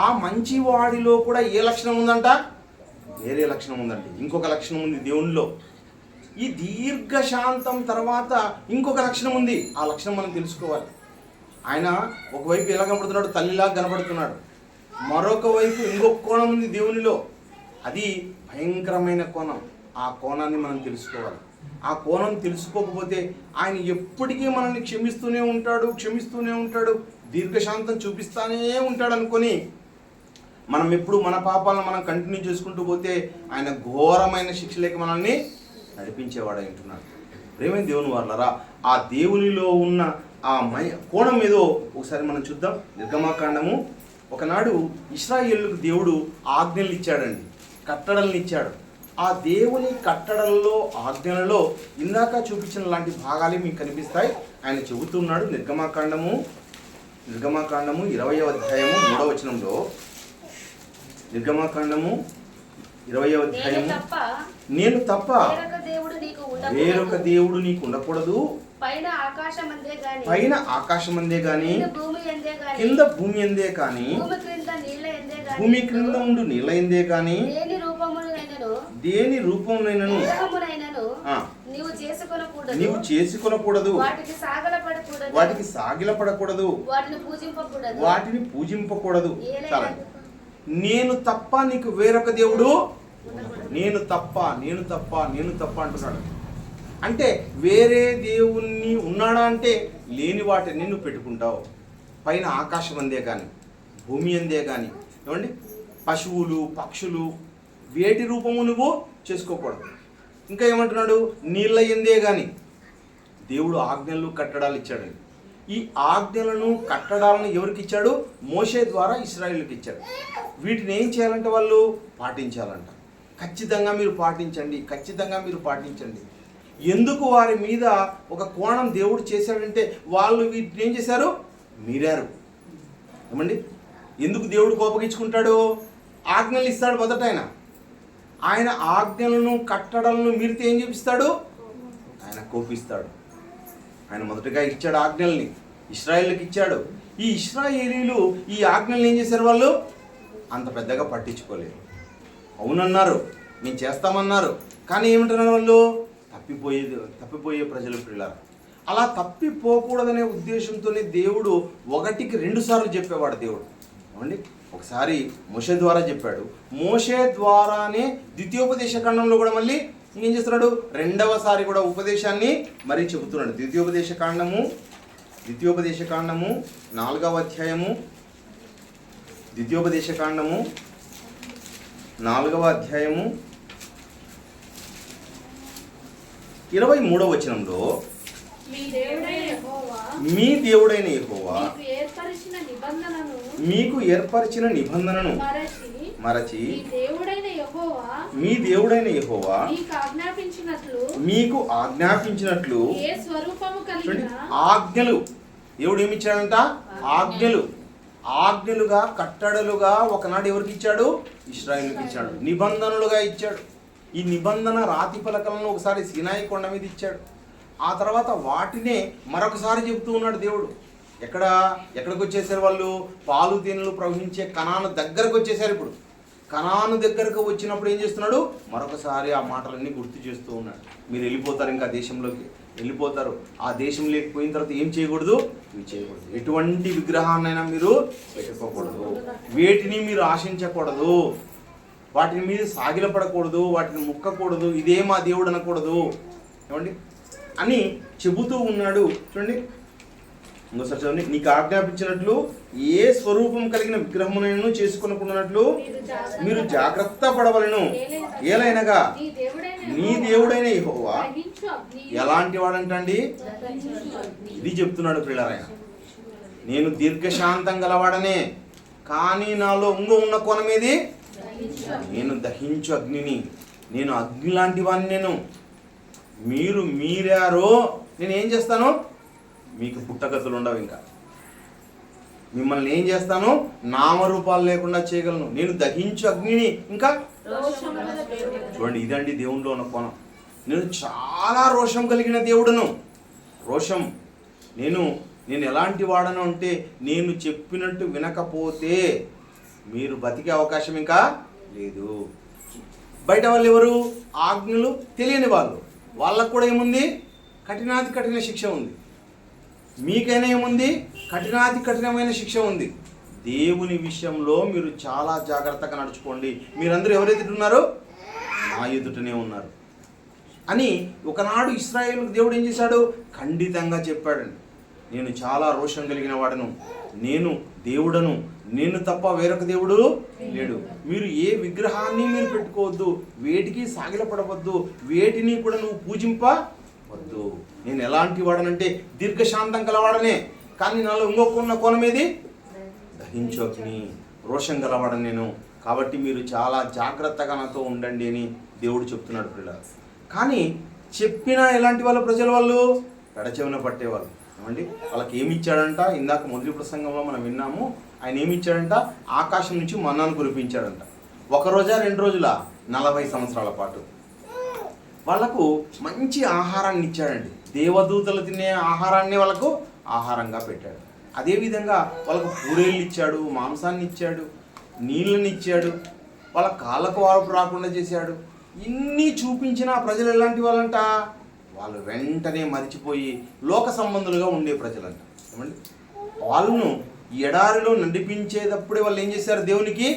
ఆ మంచివాడిలో కూడా ఏ లక్షణం ఉందంట? వేరే లక్షణం ఉందండి. ఇంకొక లక్షణం ఉంది దేవునిలో. ఈ దీర్ఘశాంతం తర్వాత ఇంకొక లక్షణం ఉంది. ఆ లక్షణం మనం తెలుసుకోవాలి. ఆయన ఒకవైపు ఎలా కనబడుతున్నాడు? తల్లిలా కనబడుతున్నాడు. మరొక వైపు ఇంకొక కోణం ఉంది దేవునిలో. అది భయంకరమైన కోణం. ఆ కోణాన్ని మనం తెలుసుకోవాలి. ఆ కోణం తెలుసుకోకపోతే ఆయన ఎప్పటికీ మనల్ని క్షమిస్తూనే ఉంటాడు, దీర్ఘశాంతం చూపిస్తానే ఉంటాడు అనుకొని మనం ఎప్పుడు మన పాపాలను మనం కంటిన్యూ చేసుకుంటూ పోతే ఆయన ఘోరమైన శిక్షలేక మనల్ని నడిపించేవాడు అంటున్నాడు. ప్రేమైన దేవుని వాళ్ళరా, ఆ దేవునిలో ఉన్న ఆ కోణం ఏదో ఒకసారి మనం చూద్దాం. నిర్గమాకాండము. ఒకనాడు ఇశ్రాయేలుకు దేవుడు ఆజ్ఞలు ఇచ్చాడండి, కట్టడలను ఇచ్చాడు. ఆ దేవుని కట్టడల్లో, ఆజ్ఞలలో ఇందాక చూపించిన లాంటి భాగాలే మీకు కనిపిస్తాయి. ఆయన చెబుతున్నాడు. నిర్గమాకాండము 20వ అధ్యాయము 3వ వచనంలో, నిర్గమాకాండము 20వ అధ్యాయము, నేను తప్ప వేరొక దేవుడు నీకు ఉండకూడదు, పైన ఆకాశమందే గాని కింద భూమి ఎందే కాని భూమి క్రింద ఉండు నీళ్ళ ఎందే కాని దేని రూపమునైనను నీవు చేసుకొనకూడదు, వాటికి సాగిలపడకూడదు, వాటిని పూజింపకూడదు. చాలా. నేను తప్ప నీకు వేరొక దేవుడు, నేను తప్ప అంటున్నాడు. అంటే వేరే దేవుణ్ణి ఉన్నాడా అంటే లేని వాటిని నువ్వు పెట్టుకుంటావు. పైన ఆకాశం అందే కానీ భూమి అందే కానీ, ఏమండి పశువులు, పక్షులు, వేటి రూపము నువ్వు చేసుకోకూడదు. ఇంకా ఏమంటున్నాడు? నీళ్ళ ఎందే కానీ. దేవుడు ఆజ్ఞలు, కట్టడాలు ఇచ్చాడండి. ఈ ఆజ్ఞలను, కట్టడాలను ఎవరికి ఇచ్చాడు? మోషే ద్వారా ఇశ్రాయేలుకి ఇచ్చాడు. వీటిని ఏం చేయాలంటే వాళ్ళు పాటించాలంట. ఖచ్చితంగా మీరు పాటించండి. ఎందుకు వారి మీద ఒక కోణం దేవుడు చేశాడంటే వాళ్ళు వీటిని ఏం చేశారు? మీరారు. ఏమండి ఎందుకు దేవుడు కోపగించుకుంటాడు? ఆజ్ఞలు ఇస్తాడు మొదట. ఆయన ఆజ్ఞలను, కట్టడలను మీరితే ఏం చూపిస్తాడు? ఆయన కోపిస్తాడు. ఆయన మొదటగా ఇచ్చాడు ఆజ్ఞల్ని, ఇశ్రాయేలుకి ఇచ్చాడు. ఈ ఇశ్రాయేలీలు ఈ ఆజ్ఞల్ని ఏం చేశారు? వాళ్ళు అంత పెద్దగా పట్టించుకోలేరు. అవునన్నారు, మేము చేస్తామన్నారు, కానీ ఏమంటున్నారు? వాళ్ళు తప్పిపోయే ప్రజలు పిల్లలు. అలా తప్పిపోకూడదనే ఉద్దేశంతోనే దేవుడు 1కి 2 సార్లు చెప్పేవాడు దేవుడు. ఏమండి ఒకసారి మోషే ద్వారా చెప్పాడు. మోషే ద్వారానే ద్వితీయోపదేశ కాండంలో కూడా మళ్ళీ ఏం చేస్తున్నాడు? 2వసారి కూడా ఉపదేశాన్ని మరీ చెబుతున్నాడు. ద్వితీయోపదేశ కాండము 4వ అధ్యాయము, ద్వితీయోపదేశ కాండము 4వ అధ్యాయము 23వ వచనంలో, మీ దేవుడైన యెహోవా మీకు ఏర్పరిచిన నిబంధనను మరచి మీ దేవుడైన యెహోవా మీకు ఆజ్ఞాపించినట్లు ఆజ్ఞలు. దేవుడు ఏమిచ్చాడంట? ఆజ్ఞలుగా, కట్టడలుగా ఒకనాడు ఎవరికి ఇచ్చాడు? ఇశ్రాయేలుకి ఇచ్చాడు. నిబంధనలుగా ఇచ్చాడు. ఈ నిబంధన రాతి పలకలను ఒకసారి సీనాయి కొండ మీద ఇచ్చాడు. ఆ తర్వాత వాటినే మరొకసారి చెబుతూ ఉన్నాడు దేవుడు. ఎక్కడికి వచ్చేసారు వాళ్ళు? పాలు తేనెలు ప్రవహించే కనాను దగ్గరకు వచ్చేసారు. ఇప్పుడు కనాను దగ్గరకు వచ్చినప్పుడు ఏం చేస్తున్నాడు? మరొకసారి ఆ మాటలన్నీ గుర్తు చేస్తూ ఉన్నాడు. మీరు వెళ్ళిపోతారు, ఇంకా దేశంలోకి వెళ్ళిపోతారు. ఆ దేశం లేకపోయిన తర్వాత ఏం చేయకూడదు? ఇవి చేయకూడదు. ఎటువంటి విగ్రహాన్నైనా మీరు పెట్టుకోకూడదు, వేటిని మీరు ఆశించకూడదు, వాటిని మీద సాగిలపడకూడదు, వాటిని ముక్కకూడదు, ఇదే మా దేవుడు అనకూడదు. ఏమండి అని చెబుతూ ఉన్నాడు. చూడండి ఇంకోసారి చదవండి. నీకు ఆజ్ఞాపించినట్లు ఏ స్వరూపం కలిగిన విగ్రహమునైనా చేసుకొనకుండానట్లు మీరు జాగ్రత్త పడవలను. ఏలైనగా నీ దేవుడైన యెహోవా ఎలాంటి వాడంటండి? ఇది చెప్తున్నాడు ప్రియులారా. నేను దీర్ఘశాంతం గలవాడనే, కానీ నాలో ఉన్న కోణం ఏది? నేను దహించు అగ్నిని, నేను అగ్ని లాంటి వాడిని. మీరు మీరారో నేను ఏం చేస్తాను? మీకు పుట్టగతులు ఉండవు. ఇంకా మిమ్మల్ని ఏం చేస్తాను? నామరూపాలు లేకుండా చేయగలను. నేను దహించు అగ్నిని. ఇంకా చూడండి, ఇదండి దేవునిలో ఉన్న కోణం. నేను చాలా రోషం కలిగిన దేవుడును. రోషం నేను ఎలాంటి వాడను అంటే, నేను చెప్పినట్టు వినకపోతే మీరు బతికే అవకాశం ఇంకా లేదు. బయట వాళ్ళు ఎవరు? ఆజ్ఞలు తెలియని వాళ్ళు. వాళ్ళకు కూడా ఏముంది? కఠినాతి కఠిన శిక్ష ఉంది. మీకైనా ఏముంది? కఠినాతి కఠినమైన శిక్ష ఉంది. దేవుని విషయంలో మీరు చాలా జాగ్రత్తగా నడుచుకోండి. మీరందరూ ఎవరైతే ఉన్నారో నా ఎదుటనే ఉన్నారు అని ఒకనాడు ఇశ్రాయేలుకు దేవుడు ఏం చేశాడు? ఖండితంగా చెప్పాడండి. నేను చాలా రోషం కలిగిన వాడను, నేను దేవుడను, నేను తప్ప వేరొక దేవుడు లేడు. మీరు ఏ విగ్రహాన్ని మీరు పెట్టుకోవద్దు, వేటికి సాగిలపడవద్దు, వేటిని కూడా నువ్వు పూజింపవద్దు. నేను ఎలాంటి వాడనంటే దీర్ఘశాంతం గలవాడనే, కానీ నాలో ఇంకొక కోణం ఏది? దహించు అగ్ని, రోషం గలవాడని నేను. కాబట్టి మీరు చాలా జాగ్రత్తగా నాతో ఉండండి అని దేవుడు చెప్తున్నాడు పిల్లలు. కానీ చెప్పినా ఎలాంటి వాళ్ళ ప్రజల వాళ్ళు? పెడచెవిన పట్టేవాళ్ళు. ఏమండి వాళ్ళకి ఏమి ఇచ్చాడంట? ఇందాక మొదటి ప్రసంగంలో మనం విన్నాము. ఆయన ఏమి ఇచ్చాడంట? ఆకాశం నుంచి మన్నాను కురిపించాడంట. 1 రోజా 2 రోజుల 40 సంవత్సరాల పాటు వాళ్ళకు మంచి ఆహారాన్ని ఇచ్చాడండి. దేవదూతలు తినే ఆహారాన్ని వాళ్ళకు ఆహారంగా పెట్టాడు. అదేవిధంగా వాళ్ళకు పూరేళ్ళు ఇచ్చాడు, మాంసాన్ని ఇచ్చాడు, నీళ్ళని ఇచ్చాడు, వాళ్ళ కాళ్ళకు వారపు రాకుండా చేశాడు. ఇన్ని చూపించిన ప్రజలు ఎలాంటి వాళ్ళంట? వాళ్ళు వెంటనే మరిచిపోయి లోక సంబంధులుగా ఉండే ప్రజలంట. ఏమండి వాళ్ళను ఎడారిలో నడిపించేటప్పుడే వాళ్ళు ఏం చేశారు? దేవునికి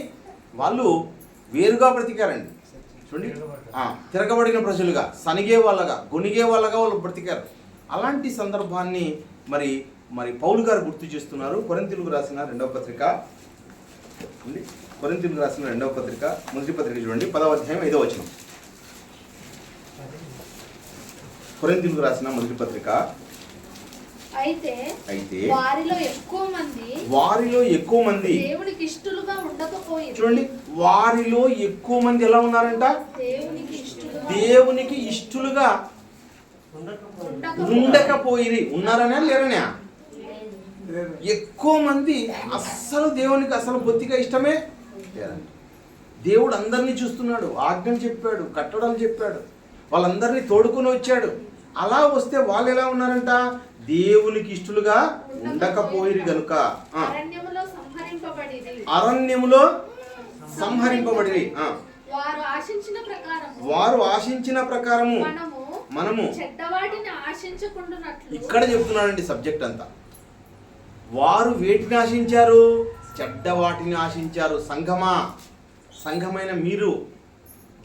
వాళ్ళు వేరుగా బ్రతికారండి. చూడండి, తిరగబడిన ప్రజలుగా, సనిగే వాళ్ళగా, గొనిగే వాళ్ళగా వాళ్ళు బ్రతికారు. అలాంటి సందర్భాన్ని మరి పౌలు గారు గుర్తు చేస్తున్నారు. కొరింథీయులకు రాసిన 2వ పత్రిక, కొరింథీయులకు రాసిన 2వ పత్రిక మొదటి పత్రిక చూడండి, 10వ అధ్యాయం 5వ వచనం. కొరింథీయులకు రాసిన మొదటి పత్రిక. అయితే వారిలో ఎక్కువ మంది దేవునికి ఇష్టలుగా ఉండకపోయి. చూడండి, వారిలో ఎక్కువ మంది ఎలా ఉన్నారంట? దేవునికి ఇష్టలుగా ఉండకపోయి. ఉన్నారనే లేరనే? ఎక్కువ మంది అస్సలు దేవునికి అసలు బొత్తిగా ఇష్టమే లేరండి. దేవుడు అందరినీ చూస్తున్నాడు, ఆజ్ఞలు చెప్పాడు, కట్టడాలు చెప్పాడు, వాళ్ళందరినీ తోడుకొని వచ్చాడు. అలా వస్తే వాళ్ళు ఎలా ఉన్నారంట? దేవునికి ఇష్టలుగా ఉండకపోయిరి గనుక అరణ్యములో సంహరింపబడి. వారు ఆశించిన ప్రకారము మనము ఇక్కడ చెప్తున్నాడండి సబ్జెక్ట్ అంతా. వారు వేటిని ఆశించారు? చెడ్డ వాటిని ఆశించారు. సంఘమైన మీరు,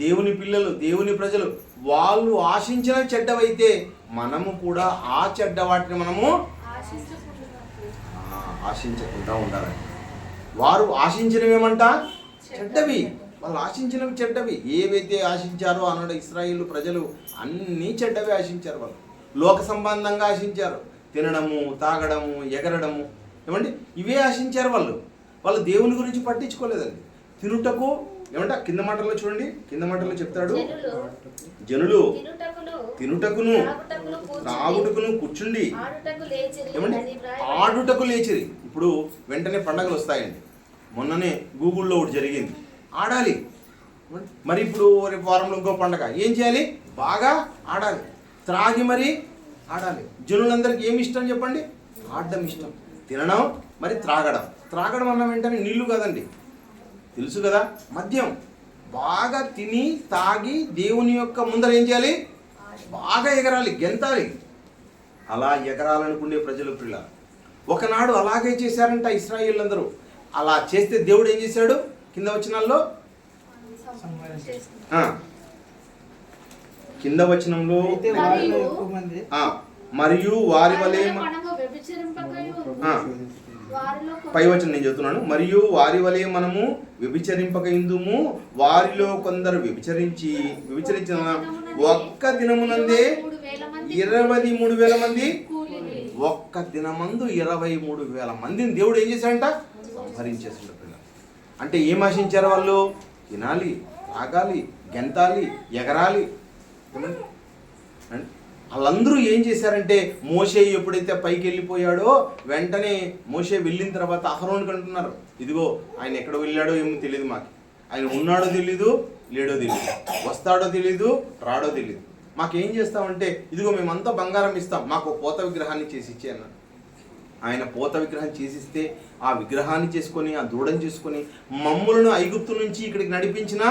దేవుని పిల్లలు, దేవుని ప్రజలు, వాళ్ళు ఆశించిన చెడ్డవైతే మనము కూడా ఆ చెడ్డ వాటిని మనము ఆశించకుండా ఉండాలండి. వారు ఆశించినవేమంట? చెడ్డవి. వాళ్ళు ఆశించినవి చెడ్డవి. ఏవైతే ఆశించారో అన్నాడు ఇశ్రాయేలు ప్రజలు, అన్నీ చెడ్డవి ఆశించారు. వాళ్ళు లోక సంబంధంగా ఆశించారు. తినడము, తాగడము, ఎగరడము, ఏమండి ఇవే ఆశించారు. వాళ్ళు దేవుని గురించి పట్టించుకోలేదండి. తినుటకు ఏమంట కింద మాటల్లో చూడండి, కింద మాటల్లో చెప్తాడు, జనులు తినుటకును త్రాగుటకును కూర్చుండి ఏమండి ఆడుటకు లేచిరి. ఇప్పుడు వెంటనే పండగలు వస్తాయండి. మొన్ననే గూగుల్లో ఒకటి జరిగింది, ఆడాలి. మరి ఇప్పుడు రేపు వారంలో ఇంకో పండగ, ఏం చేయాలి? బాగా ఆడాలి, త్రాగి మరి ఆడాలి. జనులందరికీ ఏమి ఇష్టం చెప్పండి? ఆడడం ఇష్టం. తినడం మరి త్రాగడం. త్రాగడం అన్న వెంటనే నీళ్లు కదండి, తెలుసు కదా, మద్యం బాగా తిని తాగి దేవుని యొక్క ముందర ఏం చేయాలి, బాగా ఎగరాలి, గెంతాలి. అలా ఎగరాలనుకునే ప్రజలు పిల్ల ఒకనాడు అలాగే చేశారంట ఇశ్రాయేళ్ళందరూ. అలా చేస్తే దేవుడు ఏం చేశాడు, కింద వచనాల్లో కింద వచనంలో మరియు వారి వలె పై వచనం నేను చెప్తున్నాను. మరియు వారి వలె మనము వ్యభిచరింపక ఇందుము, వారిలో కొందరు వ్యభిచరించిన ఒక్క దినమునందే 23,000 మంది, ఒక్క దినమందు 23,000 మందిని దేవుడు ఏం చేశాడంట, భరించేసాడు పిల్లలు. అంటే ఏం ఆశించారు వాళ్ళు, తినాలి, తాగాలి, గెంతాలి, ఎగరాలి. వాళ్ళందరూ ఏం చేశారంటే మోషే ఎప్పుడైతే పైకి వెళ్ళిపోయాడో వెంటనే మోషే వెళ్ళిన తర్వాత అహరోనుకి అంటున్నారు, ఇదిగో ఆయన ఎక్కడ వెళ్ళాడో ఏమో తెలియదు, మాకు ఆయన ఉన్నాడో తెలీదు, లేడో తెలీదు, వస్తాడో తెలీదు, రాడో తెలీదు. మాకేం చేస్తామంటే ఇదిగో మేమంతా బంగారం ఇస్తాం, మాకు పోత విగ్రహాన్ని చేసి ఇచ్చే అన్నాడు. ఆయన పోత విగ్రహం చేసిస్తే ఆ విగ్రహాన్ని చేసుకొని ఆ దూడని చేసుకొని మమ్ములను ఐగుప్తు నుంచి ఇక్కడికి నడిపించిన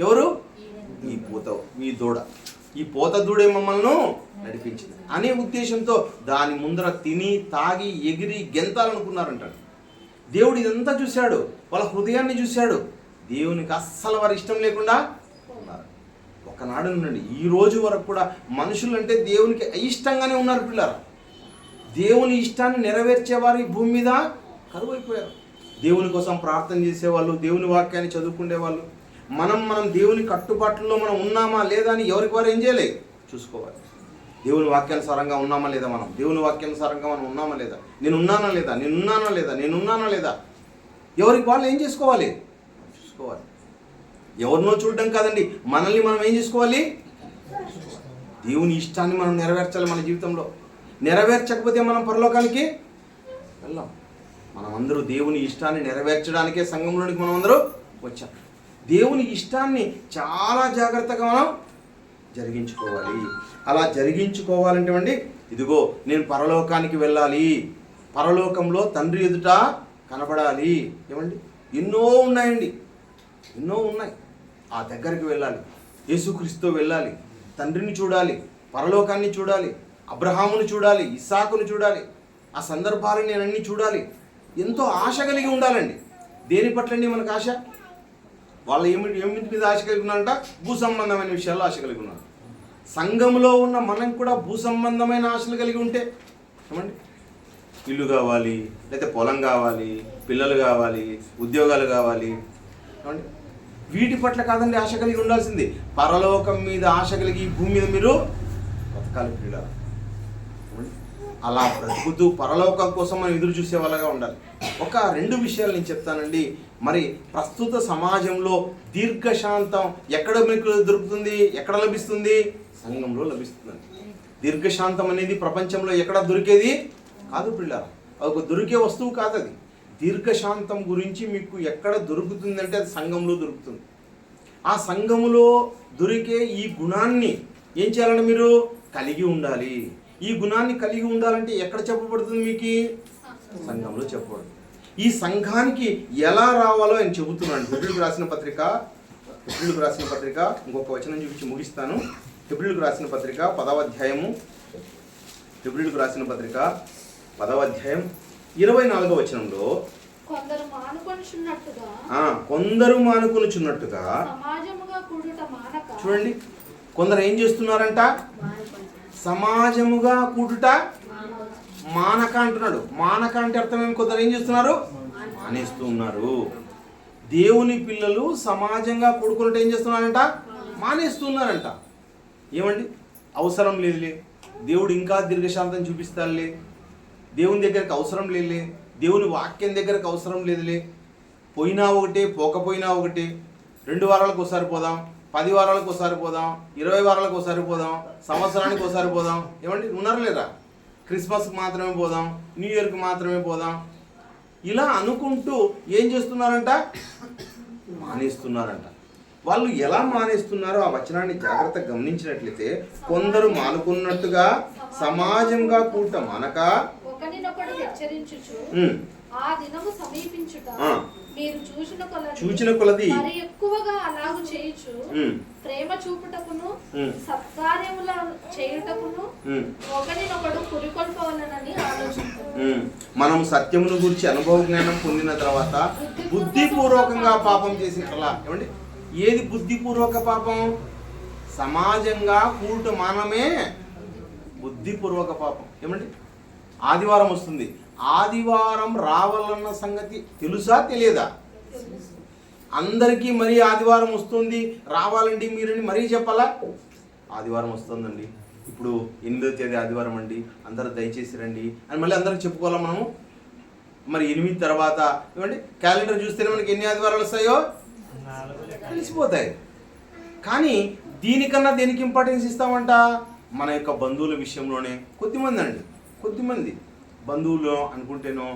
ఎవరు, ఈ దూడ, ఈ పోత దూడే మమ్మల్ని నడిపించింది అనే ఉద్దేశంతో దాని ముందర తిని తాగి ఎగిరి గెంతాలనుకున్నారంటాడు. దేవుడు ఇదంతా చూశాడు, వాళ్ళ హృదయాన్ని చూశాడు. దేవునికి అస్సలు వారి ఇష్టం లేకుండా ఉన్నారు. ఒకనాడు నుండి ఈ రోజు వరకు కూడా మనుషులంటే దేవునికి అయిష్టంగానే ఉన్నారు పిల్లలు. దేవుని ఇష్టాన్ని నెరవేర్చేవారు ఈ భూమి మీద కరువైపోయారు. దేవుని కోసం ప్రార్థన చేసేవాళ్ళు, దేవుని వాక్యాన్ని చదువుకునేవాళ్ళు. మనం దేవుని కట్టుబాట్లలో మనం ఉన్నామా లేదా అని ఎవరికి వారు ఏం చేయలేదు, చూసుకోవాలి. దేవుని వాక్యానుసారంగా ఉన్నామా లేదా, మనం దేవుని వాక్యానుసారంగా మనం ఉన్నామా లేదా, నేనున్నానా లేదా, ఎవరికి వాళ్ళు ఏం చేసుకోవాలి, చూసుకోవాలి. ఎవరినో చూడడం కాదండి, మనల్ని మనం ఏం చేసుకోవాలి, దేవుని ఇష్టాన్ని మనం నెరవేర్చాలి. మన జీవితంలో నెరవేర్చకపోతే మనం పరలోకానికి వెళ్ళాం. మనమందరూ దేవుని ఇష్టాన్ని నెరవేర్చడానికే సంఘంలోనికి మనం అందరూ వచ్చాం. దేవుని ఇష్టాన్ని చాలా జాగ్రత్తగా మనం జరిగించుకోవాలి. అలా జరిగించుకోవాలంటే అండి, ఇదిగో నేను పరలోకానికి వెళ్ళాలి, పరలోకంలో తండ్రి ఎదుట కనబడాలి. ఏమండి, ఎన్నో ఉన్నాయండి, ఎన్నో ఉన్నాయి. ఆ దగ్గరికి వెళ్ళాలి, యేసుక్రీస్తుతో వెళ్ళాలి, తండ్రిని చూడాలి, పరలోకాన్ని చూడాలి, అబ్రహామును చూడాలి, ఇస్సాకును చూడాలి. ఆ సందర్భాలను నేను అన్నీ చూడాలి. ఎంతో ఆశ కలిగి ఉండాలండి. దేని పట్లండి మనకు ఆశ? వాళ్ళు ఏమిటి మీద ఆశ కలిగి ఉన్నారంట? భూ సంబంధమైన విషయాల్లో ఆశ కలిగి ఉన్నారు. సంఘంలో ఉన్న మనం కూడా భూ సంబంధమైన ఆశలు కలిగి ఉంటే ఏమండి, ఇల్లు కావాలి, లేకపోతే పొలం కావాలి, పిల్లలు కావాలి, ఉద్యోగాలు కావాలి, ఏమండి, వీటి పట్ల కాదండి ఆశ కలిగి ఉండాల్సింది. పరలోకం మీద ఆశ కలిగి ఈ భూమి మీద మీరు బతకాలి పిల్లలు. అలా బ్రతుకుతూ పరలోకం కోసం మనం ఎదురు చూసే వాళ్ళగా ఉండాలి. ఒక 2 విషయాలు నేను చెప్తానండి. మరి ప్రస్తుత సమాజంలో దీర్ఘశాంతం ఎక్కడ మీకు దొరుకుతుంది, ఎక్కడ లభిస్తుంది? సంఘంలో లభిస్తుందండి. దీర్ఘశాంతం అనేది ప్రపంచంలో ఎక్కడ దొరికేది కాదు పిల్లలు, అదొక దొరికే వస్తువు కాదు. అది దీర్ఘశాంతం గురించి మీకు ఎక్కడ దొరుకుతుందంటే అది సంఘంలో దొరుకుతుంది. ఆ సంఘములో దొరికే ఈ గుణాన్ని ఏం చేయాలంటే మీరు కలిగి ఉండాలి. ఈ గుణాన్ని కలిగి ఉండాలంటే ఎక్కడ చెప్పబడుతుంది? మీకు సంఘంలో చెప్పబడుతుంది. ఈ సంఘానికి ఎలా రావాలో ఆయన చెబుతున్నాడు. హెబ్రీయులకు రాసిన పత్రిక ఇంకొక వచనం చూపించి ముగిస్తాను. హెబ్రీయులకు రాసిన పత్రిక 10వ అధ్యాయము, హెబ్రీయులకు రాసిన పత్రిక 10వ అధ్యాయం 24వ వచనంలో కొందరు మానుకొనుచున్నట్టుగా చూడండి, కొందరు ఏం చేస్తున్నారంట? సమాజముగా కూడుట మానక అంటున్నాడు. మానక అంటే అర్థం ఏమి? కొందరు ఏం చేస్తున్నారు? మానేస్తూ ఉన్నారు. దేవుని పిల్లలు సమాజంగా కూడుకున్నట్టు ఏం చేస్తున్నారంట? మానేస్తున్నారంట. ఏమండి, అవసరం లేదులే, దేవుడు ఇంకా దీర్ఘశాంతం చూపిస్తాడులే, దేవుని దగ్గరికి అవసరం లేదులే, దేవుని వాక్యం దగ్గరకు అవసరం లేదులే, పోయినా ఒకటే పోకపోయినా ఒకటే, 2 వారాలకు ఒకసారి పోదాం, 10 వారాలకు ఒకసారి పోదాం, 20 వారాలకు ఒకసారి పోదాం, సంవత్సరానికి ఒకసారి పోదాం. ఏమండి, ఉన్నారా లేరా? క్రిస్మస్కి మాత్రమే పోదాం, న్యూ ఇయర్కి మాత్రమే పోదాం, ఇలా అనుకుంటూ ఏం చేస్తున్నారంట? మానేస్తున్నారంట. వాళ్ళు ఎలా మానేస్తున్నారో ఆ వచనాన్ని జాగ్రత్తగా గమనించినట్లయితే, కొందరు మానుకున్నట్టుగా సమాజంగా కూడట మానక ఆ దినము సమీపించుట ఆ. మీరు చూచిన కొలది మరి ఎక్కువగా అలాగు చేయుచు ఉమ్, ప్రేమ చూపుటకును ఉమ్, సత్కార్యముల చేయుటకును ఉమ్, ఒకరినొకడు పురికొల్పవలనని ఆలోచించారు. మనం సత్యమును గురించి అనుభవ జ్ఞానం పొందిన తర్వాత బుద్ధిపూర్వకంగా పాపం చేసినట్లా. ఏమండి, ఏది బుద్ధిపూర్వక పాపం? సమాజంగా కూడటం మానమే బుద్ధిపూర్వక పాపం. ఏమండి, ఆదివారం వస్తుంది, ఆదివారం రావాలన్న సంగతి తెలుసా తెలియదా? అందరికీ మరీ ఆదివారం వస్తుంది రావాలండి మీరని మరీ చెప్పాలా? ఆదివారం వస్తుందండి, ఇప్పుడు 8వ తేదీ ఆదివారం అండి, అందరూ దయచేసి రండి అని మళ్ళీ అందరికి చెప్పుకోవాలా మనము? మరి 8 తర్వాత ఏమండి క్యాలెండర్ చూస్తేనే మనకి ఎన్ని ఆదివారాలు వస్తాయో తెలిసిపోతాయి. కానీ దీనికన్నా దేనికి ఇంపార్టెన్స్ ఇస్తామంట? మన యొక్క బంధువుల విషయంలోనే కొద్దిమంది బంధువులు అనుకుంటేనో,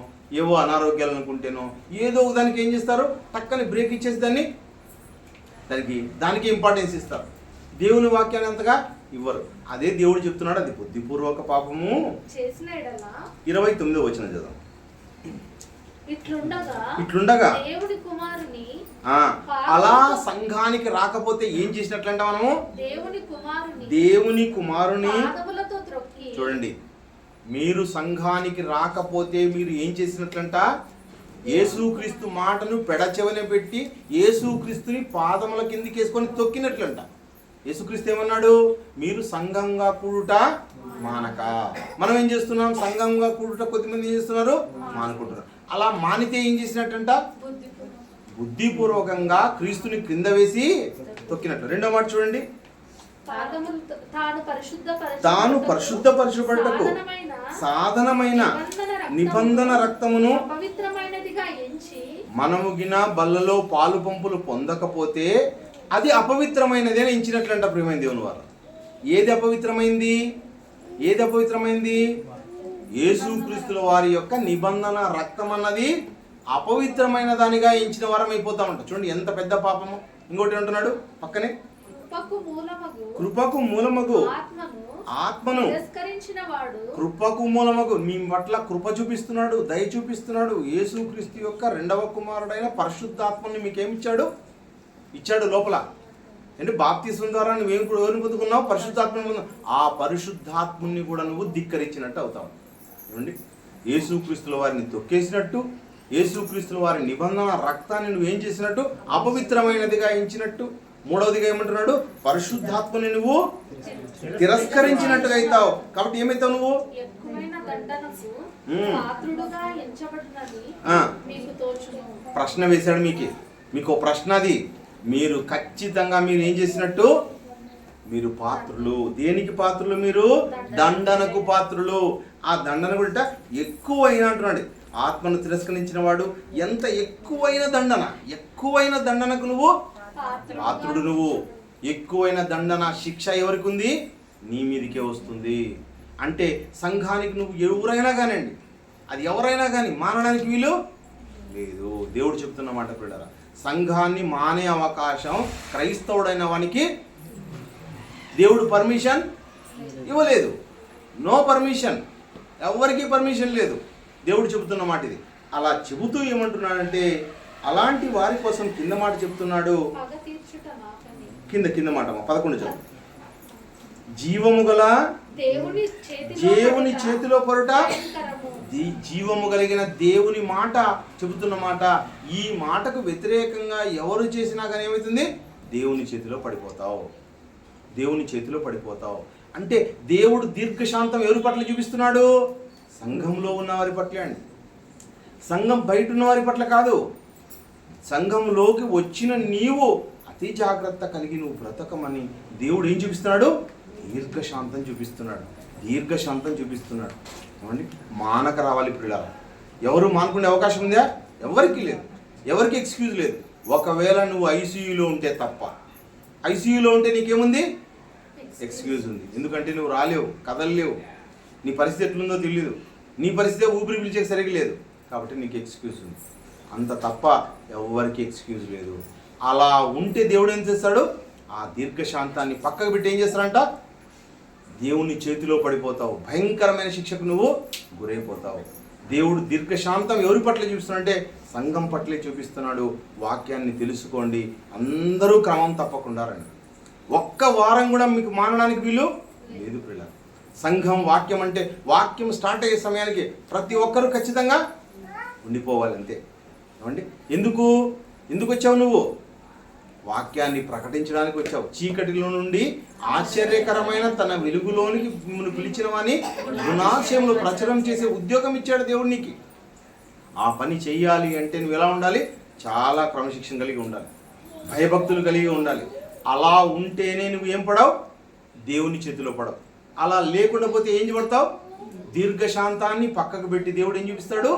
ఏవో అనారోగ్యాలు అనుకుంటేనో, ఏదో దానికి ఏం చేస్తారు, టక్కని బ్రేక్ ఇచ్చేసి దానికి ఇంపార్టెన్స్ ఇస్తారు. దేవుని వాక్యాన్ని అంతగా ఇవ్వరు. అదే దేవుడు చెప్తున్నాడు, అది బుద్ధిపూర్వక పాపము. చేసిన ఎడల 29వ వచనం చదువు. ఇట్లుండగా దేవుని కుమారుని అలా సంఘానికి రాకపోతే ఏం చేసినట్లంట మనము? దేవుని కుమారుని పాదములతో త్రొక్కి. చూడండి, మీరు సంఘానికి రాకపోతే మీరు ఏం చేసినట్లంట? యేసుక్రీస్తు మాటను పెడచెవన పెట్టి యేసుక్రీస్తుని పాదముల కిందికి వేసుకొని తొక్కినట్లంట. యేసుక్రీస్తు ఏమన్నాడు? మీరు సంఘంగా కూడుట మానక. మనం ఏం చేస్తున్నాం? సంఘంగా కూడుట కొద్దిమంది ఏం చేస్తున్నారు? మానుకుంటున్నారు. అలా మానితే ఏం చేసినట్టంట? బుద్ధిపూర్వకంగా క్రీస్తుని క్రింద వేసి తొక్కినట్లు. రెండో మాట చూడండి, తాను పరిశుద్ధపరచుటకు సాధనమైన నిబంధన రక్తమును మనము గిన బల్లలో పాలు పంపులు పొందకపోతే అది అపవిత్రమైనది అని ఎంచినట్లంట. ప్రియమైన దేవుని వారు, ఏది అపవిత్రమైంది? యేసుక్రీస్తుల వారి యొక్క నిబంధన రక్తం అన్నది అపవిత్రమైన దానిగా ఎంచిన వారం అయిపోతా ఉంటాం. చూడండి ఎంత పెద్ద పాపము. ఇంకోటి అంటున్నాడు పక్కనే, కృపకు మూలమగు ఆత్మను కృపకు మూలమగు మీ పట్ల కృప చూపిస్తున్నాడు, దయ చూపిస్తున్నాడు. యేసుక్రీస్తు యొక్క 2వ కుమారుడైన పరిశుద్ధాత్మని మీకేమిచ్చాడు? ఇచ్చాడు లోపల. అంటే బాప్తిస్మం ద్వారా నువ్వేం కూడా ఎవరిని పొందుకున్నావు? పరిశుద్ధాత్మని పొందుకున్నావు. ఆ పరిశుద్ధాత్మని కూడా నువ్వు ధిక్కరించినట్టు అవుతావు. ఏమండి, యేసుక్రీస్తుల వారిని తొక్కేసినట్టు, యేసుక్రీస్తుల వారి నిబంధన రక్తాన్ని నువ్వేం చేసినట్టు? అపవిత్రమైనదిగా ఎంచినట్టు. మూడవదిగా ఏమంటున్నాడు? పరిశుద్ధాత్మని నువ్వు తిరస్కరించినట్టుగా అవుతావు. కాబట్టి ఏమైతావు నువ్వు? ప్రశ్న వేశాడు మీకు ప్రశ్న. అది మీరు ఖచ్చితంగా మీరు ఏం చేసినట్టు? మీరు పాత్రులు. దేనికి పాత్రులు? మీరు దండనకు పాత్రులు. ఆ దండన కూడా ఎక్కువైన అంటున్నాడు. ఆత్మను తిరస్కరించిన వాడు ఎంత ఎక్కువైన దండనకు నువ్వు పాత్రుడు. నువ్వు ఎక్కువైన దండన శిక్ష ఎవరికి ఉంది? నీ మీదకే వస్తుంది. అంటే సంఘానికి నువ్వు ఎవరైనా కానివ్వండి, అది ఎవరైనా కానీ మానడానికి వీలు లేదు. దేవుడు చెప్తున్న మాట పిల్లరా, సంఘాన్ని మానే అవకాశం క్రైస్తవుడైన వానికి దేవుడు పర్మిషన్ ఇవ్వలేదు. నో పర్మిషన్, ఎవరికి పర్మిషన్ లేదు. దేవుడు చెబుతున్న మాట ఇది. అలా చెబుతూ ఏమంటున్నాడంటే, అలాంటి వారి కోసం కింద మాట చెప్తున్నాడు. కింద మాట 11 చదువు. జీవము గల దేవుని చేతిలో పరుట, జీవము కలిగిన దేవుని మాట చెబుతున్న మాట. ఈ మాటకు వ్యతిరేకంగా ఎవరు చేసినా కానీ ఏమవుతుంది? దేవుని చేతిలో పడిపోతావు. అంటే దేవుడు దీర్ఘశాంతం ఎవరి పట్ల చూపిస్తున్నాడు? సంఘంలో ఉన్న వారి పట్ల అండి. సంఘం బయట ఉన్న వారి పట్ల కాదు. సంఘంలోకి వచ్చిన నీవు అతి జాగ్రత్త కలిగి నువ్వు బ్రతకమని దేవుడు ఏం చూపిస్తున్నాడు? దీర్ఘశాంతం చూపిస్తున్నాడు. ఏమండి, మానక రావాలి పిల్లలు. ఎవరు మానుకునే అవకాశం ఉందా? ఎవరికి లేదు. ఎవరికి ఎక్స్క్యూజ్ లేదు. ఒకవేళ నువ్వు ఐసీయూలో ఉంటే తప్ప. ఐసీయూలో ఉంటే నీకేముంది? ఎక్స్క్యూజ్ ఉంది. ఎందుకంటే నువ్వు రాలేవు, కదలలేవు, నీ పరిస్థితి ఎట్లుందో తెలియదు, నీ పరిస్థితి ఊపిరి పిలిచే సరిగ్గా లేదు, కాబట్టి నీకు ఎక్స్క్యూజ్ ఉంది. అంత తప్ప ఎవరికి ఎక్స్క్యూజ్ లేదు. అలా ఉంటే దేవుడు ఏం చేస్తాడు? ఆ దీర్ఘశాంతాన్ని పక్కకు పెట్టి ఏం చేస్తాడంట? దేవుని చేతిలో పడిపోతావు. భయంకరమైన శిక్షకు నువ్వు గురైపోతావు. దేవుడు దీర్ఘశాంతం ఎవరి పట్ల చూపిస్తున్నాడంటే సంఘం పట్లే చూపిస్తున్నాడు. వాక్యాన్ని తెలుసుకోండి, అందరూ క్రమం తప్పకుండా రండి. ఒక్క వారం కూడా మీకు మానడానికి వీలు లేదు పిల్లలు. సంఘం వాక్యం అంటే వాక్యం స్టార్ట్ అయ్యే సమయానికి ప్రతి ఒక్కరూ ఖచ్చితంగా ఉండిపోవాలి అంతే. ఏమండి, ఎందుకు వచ్చావు నువ్వు? వాక్యాన్ని ప్రకటించడానికి వచ్చావు. చీకటిలో నుండి ఆశ్చర్యకరమైన తన వెలుగులోనికి మిమ్మల్ని పిలిచిన వాని గుణాశయంలో ప్రచురం చేసే ఉద్యోగం ఇచ్చాడు దేవుడు నీకు. ఆ పని చెయ్యాలి అంటే నువ్వు ఎలా ఉండాలి? చాలా క్రమశిక్షణ కలిగి ఉండాలి, భయభక్తులు కలిగి ఉండాలి. అలా ఉంటేనే నువ్వు ఏం పడవు? దేవుని చేతిలో పడవు. అలా లేకుండా పోతే ఏం పడతావు? దీర్ఘశాంతాన్ని పక్కకు పెట్టి దేవుడు ఏం చూపిస్తాడు?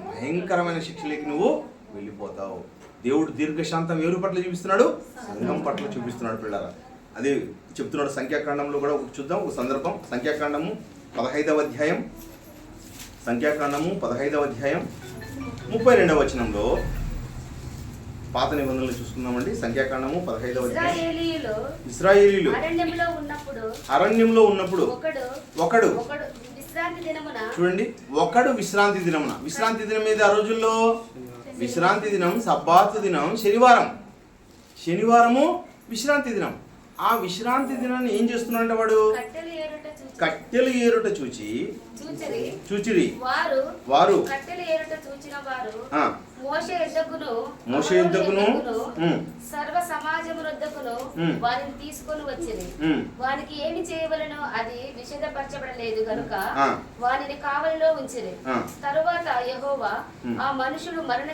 భయంకరమైన శిక్షలోకి నువ్వు వెళ్ళిపోతావు. దేవుడు దీర్ఘశాంతం ఎవరి పట్ల చూపిస్తున్నాడు? సంఘం పట్ల చూపిస్తున్నాడు పిల్లరా. అదే చెప్తున్నాడు. సంఖ్యాకాండంలో కూడా చూద్దాం ఒక సందర్భం. సంఖ్యాకాండము 15వ అధ్యాయం 32వ వచనంలో పాత నిబంధనలు చూసుకుందామండి. సంఖ్యాకాండము 15వ అధ్యాయం. ఇశ్రాయేలీయులు అరణ్యంలో ఉన్నప్పుడు ఒకడు చూడండి, ఒకడు విశ్రాంతి దినమున. విశ్రాంతి దినం మీద ఆ రోజుల్లో విశ్రాంతి దినం, సబ్బాతు దినం, శనివారము విశ్రాంతి దినం. ఆ విశ్రాంతి దినాన్ని ఏం చేస్తున్నాడంటే వాడు కట్టెలు ఏరుట చూచిరి వారు మోషే యుద్ధకును సర్వ సమాజము వద్దకును వారిని తీసుకొని వచ్చింది. వారికి ఏమి చేయవలనో అది విషదపరచబడలేదు కనుక వారిని కావలిలో ఉంచిరి. తరువాత యెహోవా ఆ మనుషుడు మరణ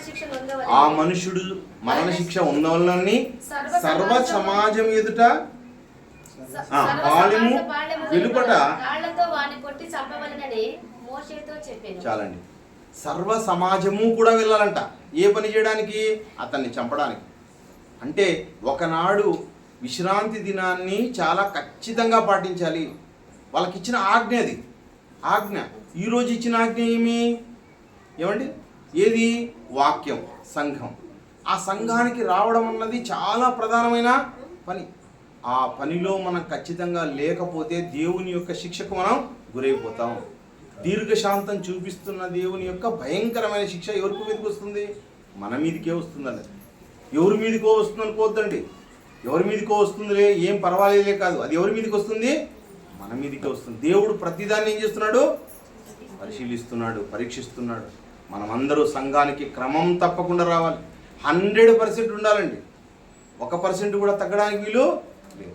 శిక్ష ఉండవలనని సర్వ సమాజం ఎదుట వెలుపట రాళ్లతో వారిని కొట్టి చంపవలనని మోషేతో చెప్పాను. చాలండి. సర్వ సమాజము కూడా వెళ్ళాలంట. ఏ పని చేయడానికి? అతన్ని చంపడానికి. అంటే ఒకనాడు విశ్రాంతి దినాన్ని చాలా ఖచ్చితంగా పాటించాలి. వాళ్ళకి ఇచ్చిన ఆజ్ఞ అది. ఆజ్ఞ ఈరోజు ఇచ్చిన ఆజ్ఞ ఏమండి? ఏది? వాక్యం, సంఘం. ఆ సంఘానికి రావడం అన్నది చాలా ప్రధానమైన పని. ఆ పనిలో మనం ఖచ్చితంగా లేకపోతే దేవుని యొక్క శిక్షకు మనం గురైపోతాం. దీర్ఘశాంతం చూపిస్తున్న దేవుని యొక్క భయంకరమైన శిక్ష ఎవరి మీదకి వస్తుంది? మన మీదకే వస్తుందండి. ఎవరి మీదకో వస్తుంది అనుకోవద్దండి. ఎవరి మీదకో వస్తుందిలే, ఏం పర్వాలేదులే కాదు. అది ఎవరి మీదకి వస్తుంది? మన మీదకే వస్తుంది. దేవుడు ప్రతిదాన్ని ఏం చేస్తున్నాడు? పరిశీలిస్తున్నాడు, పరీక్షిస్తున్నాడు. మనమందరూ సంఘానికి క్రమం తప్పకుండా రావాలి. 100% ఉండాలండి. 1% కూడా తగ్గడానికి వీలు లేదు.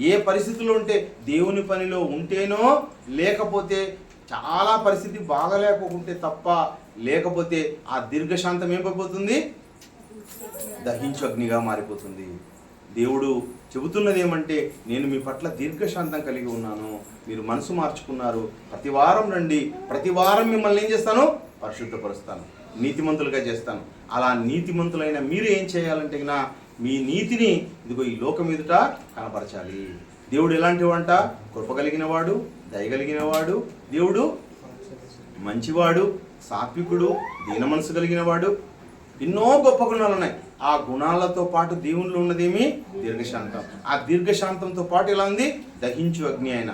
ఏ పరిస్థితుల్లో ఉంటే దేవుని పనిలో ఉంటేనో, లేకపోతే చాలా పరిస్థితి బాగలేకుంటే తప్ప, లేకపోతే ఆ దీర్ఘశాంతం ఏమైపోతుంది? దహించు అగ్నిగా మారిపోతుంది. దేవుడు చెబుతున్నది ఏమంటే, నేను మీ పట్ల దీర్ఘశాంతం కలిగి ఉన్నాను, మీరు మనసు మార్చుకున్నారు, ప్రతి వారం రండి, ప్రతి వారం మిమ్మల్ని ఏం చేస్తాను? పరిశుద్ధపరుస్తాను, నీతిమంతులుగా చేస్తాను. అలా నీతిమంతులైన మీరు ఏం చేయాలంటే మీ నీతిని ఇదిగో ఈ లోకం ఎదుట కనపరచాలి. దేవుడు ఎలాంటి వంట? కృపగలిగిన వాడు, దయగలిగిన వాడు, దేవుడు మంచివాడు, సాత్వికుడు, దీన మనసు కలిగిన వాడు. ఎన్నో గొప్ప గుణాలు ఉన్నాయి. ఆ గుణాలతో పాటు దేవునిలో ఉన్నదేమి? దీర్ఘశాంతం. ఆ దీర్ఘశాంతంతో పాటు ఎలా ఉంది? దహించు అగ్ని అయిన.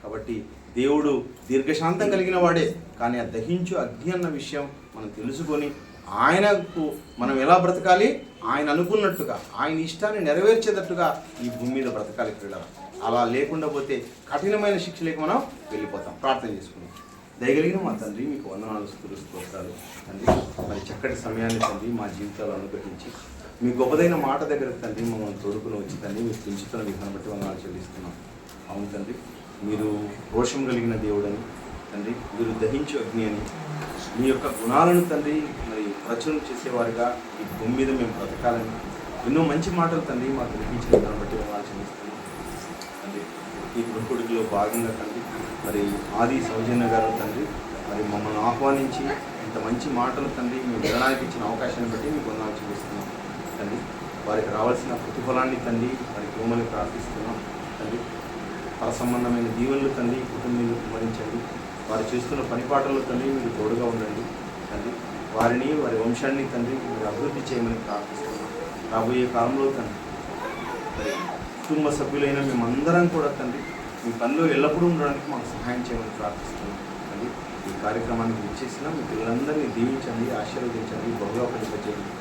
కాబట్టి దేవుడు దీర్ఘశాంతం కలిగిన వాడే. కానీ ఆ దహించు అగ్ని అన్న విషయం మనం తెలుసుకొని ఆయనకు మనం ఎలా బ్రతకాలి? ఆయన అనుకున్నట్టుగా, ఆయన ఇష్టాన్ని నెరవేర్చేటట్టుగా ఈ భూమి మీద బ్రతకాలి పిల్లలు. అలా లేకుండా పోతే కఠినమైన శిక్షలోకి మనం వెళ్ళిపోతాం. ప్రార్థన చేసుకుందాం. దయగలిగిన మా తండ్రి, మీకు వందనాలు, స్తోత్రాలు తండ్రి. మరి చక్కటి సమయాన్ని తండ్రి మా జీవితాలు అనుగ్రహించి మీ గొప్పదైన మాట దగ్గర తండ్రి మమ్మల్ని తోడుకుని వచ్చి తండ్రి మీరు పెంచుతున్న విధానం బట్టి వందనాలు చెల్లిస్తున్నాం. అవును తండ్రి, మీరు రోషం కలిగిన దేవుడని తండ్రి, మీరు దహించు అగ్ని అని, మీ యొక్క గుణాలను తండ్రి మరి ప్రచురణ చేసేవారుగా ఈ భూమి మీద మేము బ్రతకాలని ఎన్నో మంచి మాటలు తండ్రి మాకు గ్రహించిన విధానం బట్టి వందనాలు చెల్లిస్తున్నాం తండ్రి. ఈ గృహకుడిలో భాగంగా తండ్రి మరి ఆది సౌజన్య గారు తండ్రి మరి మమ్మల్ని ఆహ్వానించి ఇంత మంచి మాటలు తండ్రి మేము వినడానికి ఇచ్చిన అవకాశాన్ని బట్టి మీకు వందనాలు చెల్లిస్తున్నాం తండ్రి. వారికి రావాల్సిన ప్రతిఫలాన్ని తండ్రి మరి భూమని ప్రార్థిస్తున్నాం తండ్రి. పర సంబంధమైన దీవెనలు తండ్రి కుటుంబం కుమరించండి. వారు చేస్తున్న పనిపాటల్లో తండ్రి మీరు తోడుగా ఉండండి తండ్రి. వారిని, వారి వంశాన్ని తండ్రి మీరు అభివృద్ధి చేయమని ప్రార్థిస్తున్నాం. రాబోయే కాలంలో తండ్రి మరి కుటుంబ సభ్యులైన మేమందరం కూడా తండ్రి మీ పనిలో ఎల్లప్పుడూ ఉండడానికి మాకు సహాయం చేయమని ప్రార్థిస్తున్నాం తండ్రి. ఈ కార్యక్రమానికి ఇచ్చేసిన మీ పిల్లలందరినీ దీవించండి, ఆశీర్వదించండి, బహుగా ఫలింపచేయండి.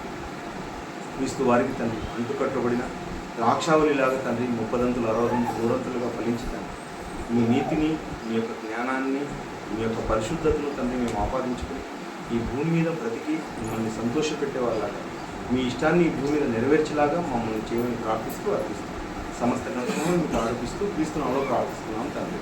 క్రీస్తు వారికి తండ్రి అంటుకట్టబడిన ద్రాక్షావళిలాగా తండ్రి 30 60 దూరంతులుగా ఫలించుతాను. మీ నీతిని, మీ యొక్క జ్ఞానాన్ని, మీ యొక్క పరిశుద్ధతను తండ్రి మేము ఆపాదించుకుని ఈ భూమి మీద బ్రతికి మిమ్మల్ని సంతోషపెట్టేవాళ్ళలాగా మీ ఇష్టాన్ని ఈ భూమి మీద నెరవేర్చేలాగా మమ్మల్ని చేయమని ప్రార్థిస్తూ అర్పిస్తాం. సమస్త గ్రంథంలో మీకు ఆరోపిస్తూ క్రీస్తునామములో ప్రార్థిస్తున్నాం తండ్రి.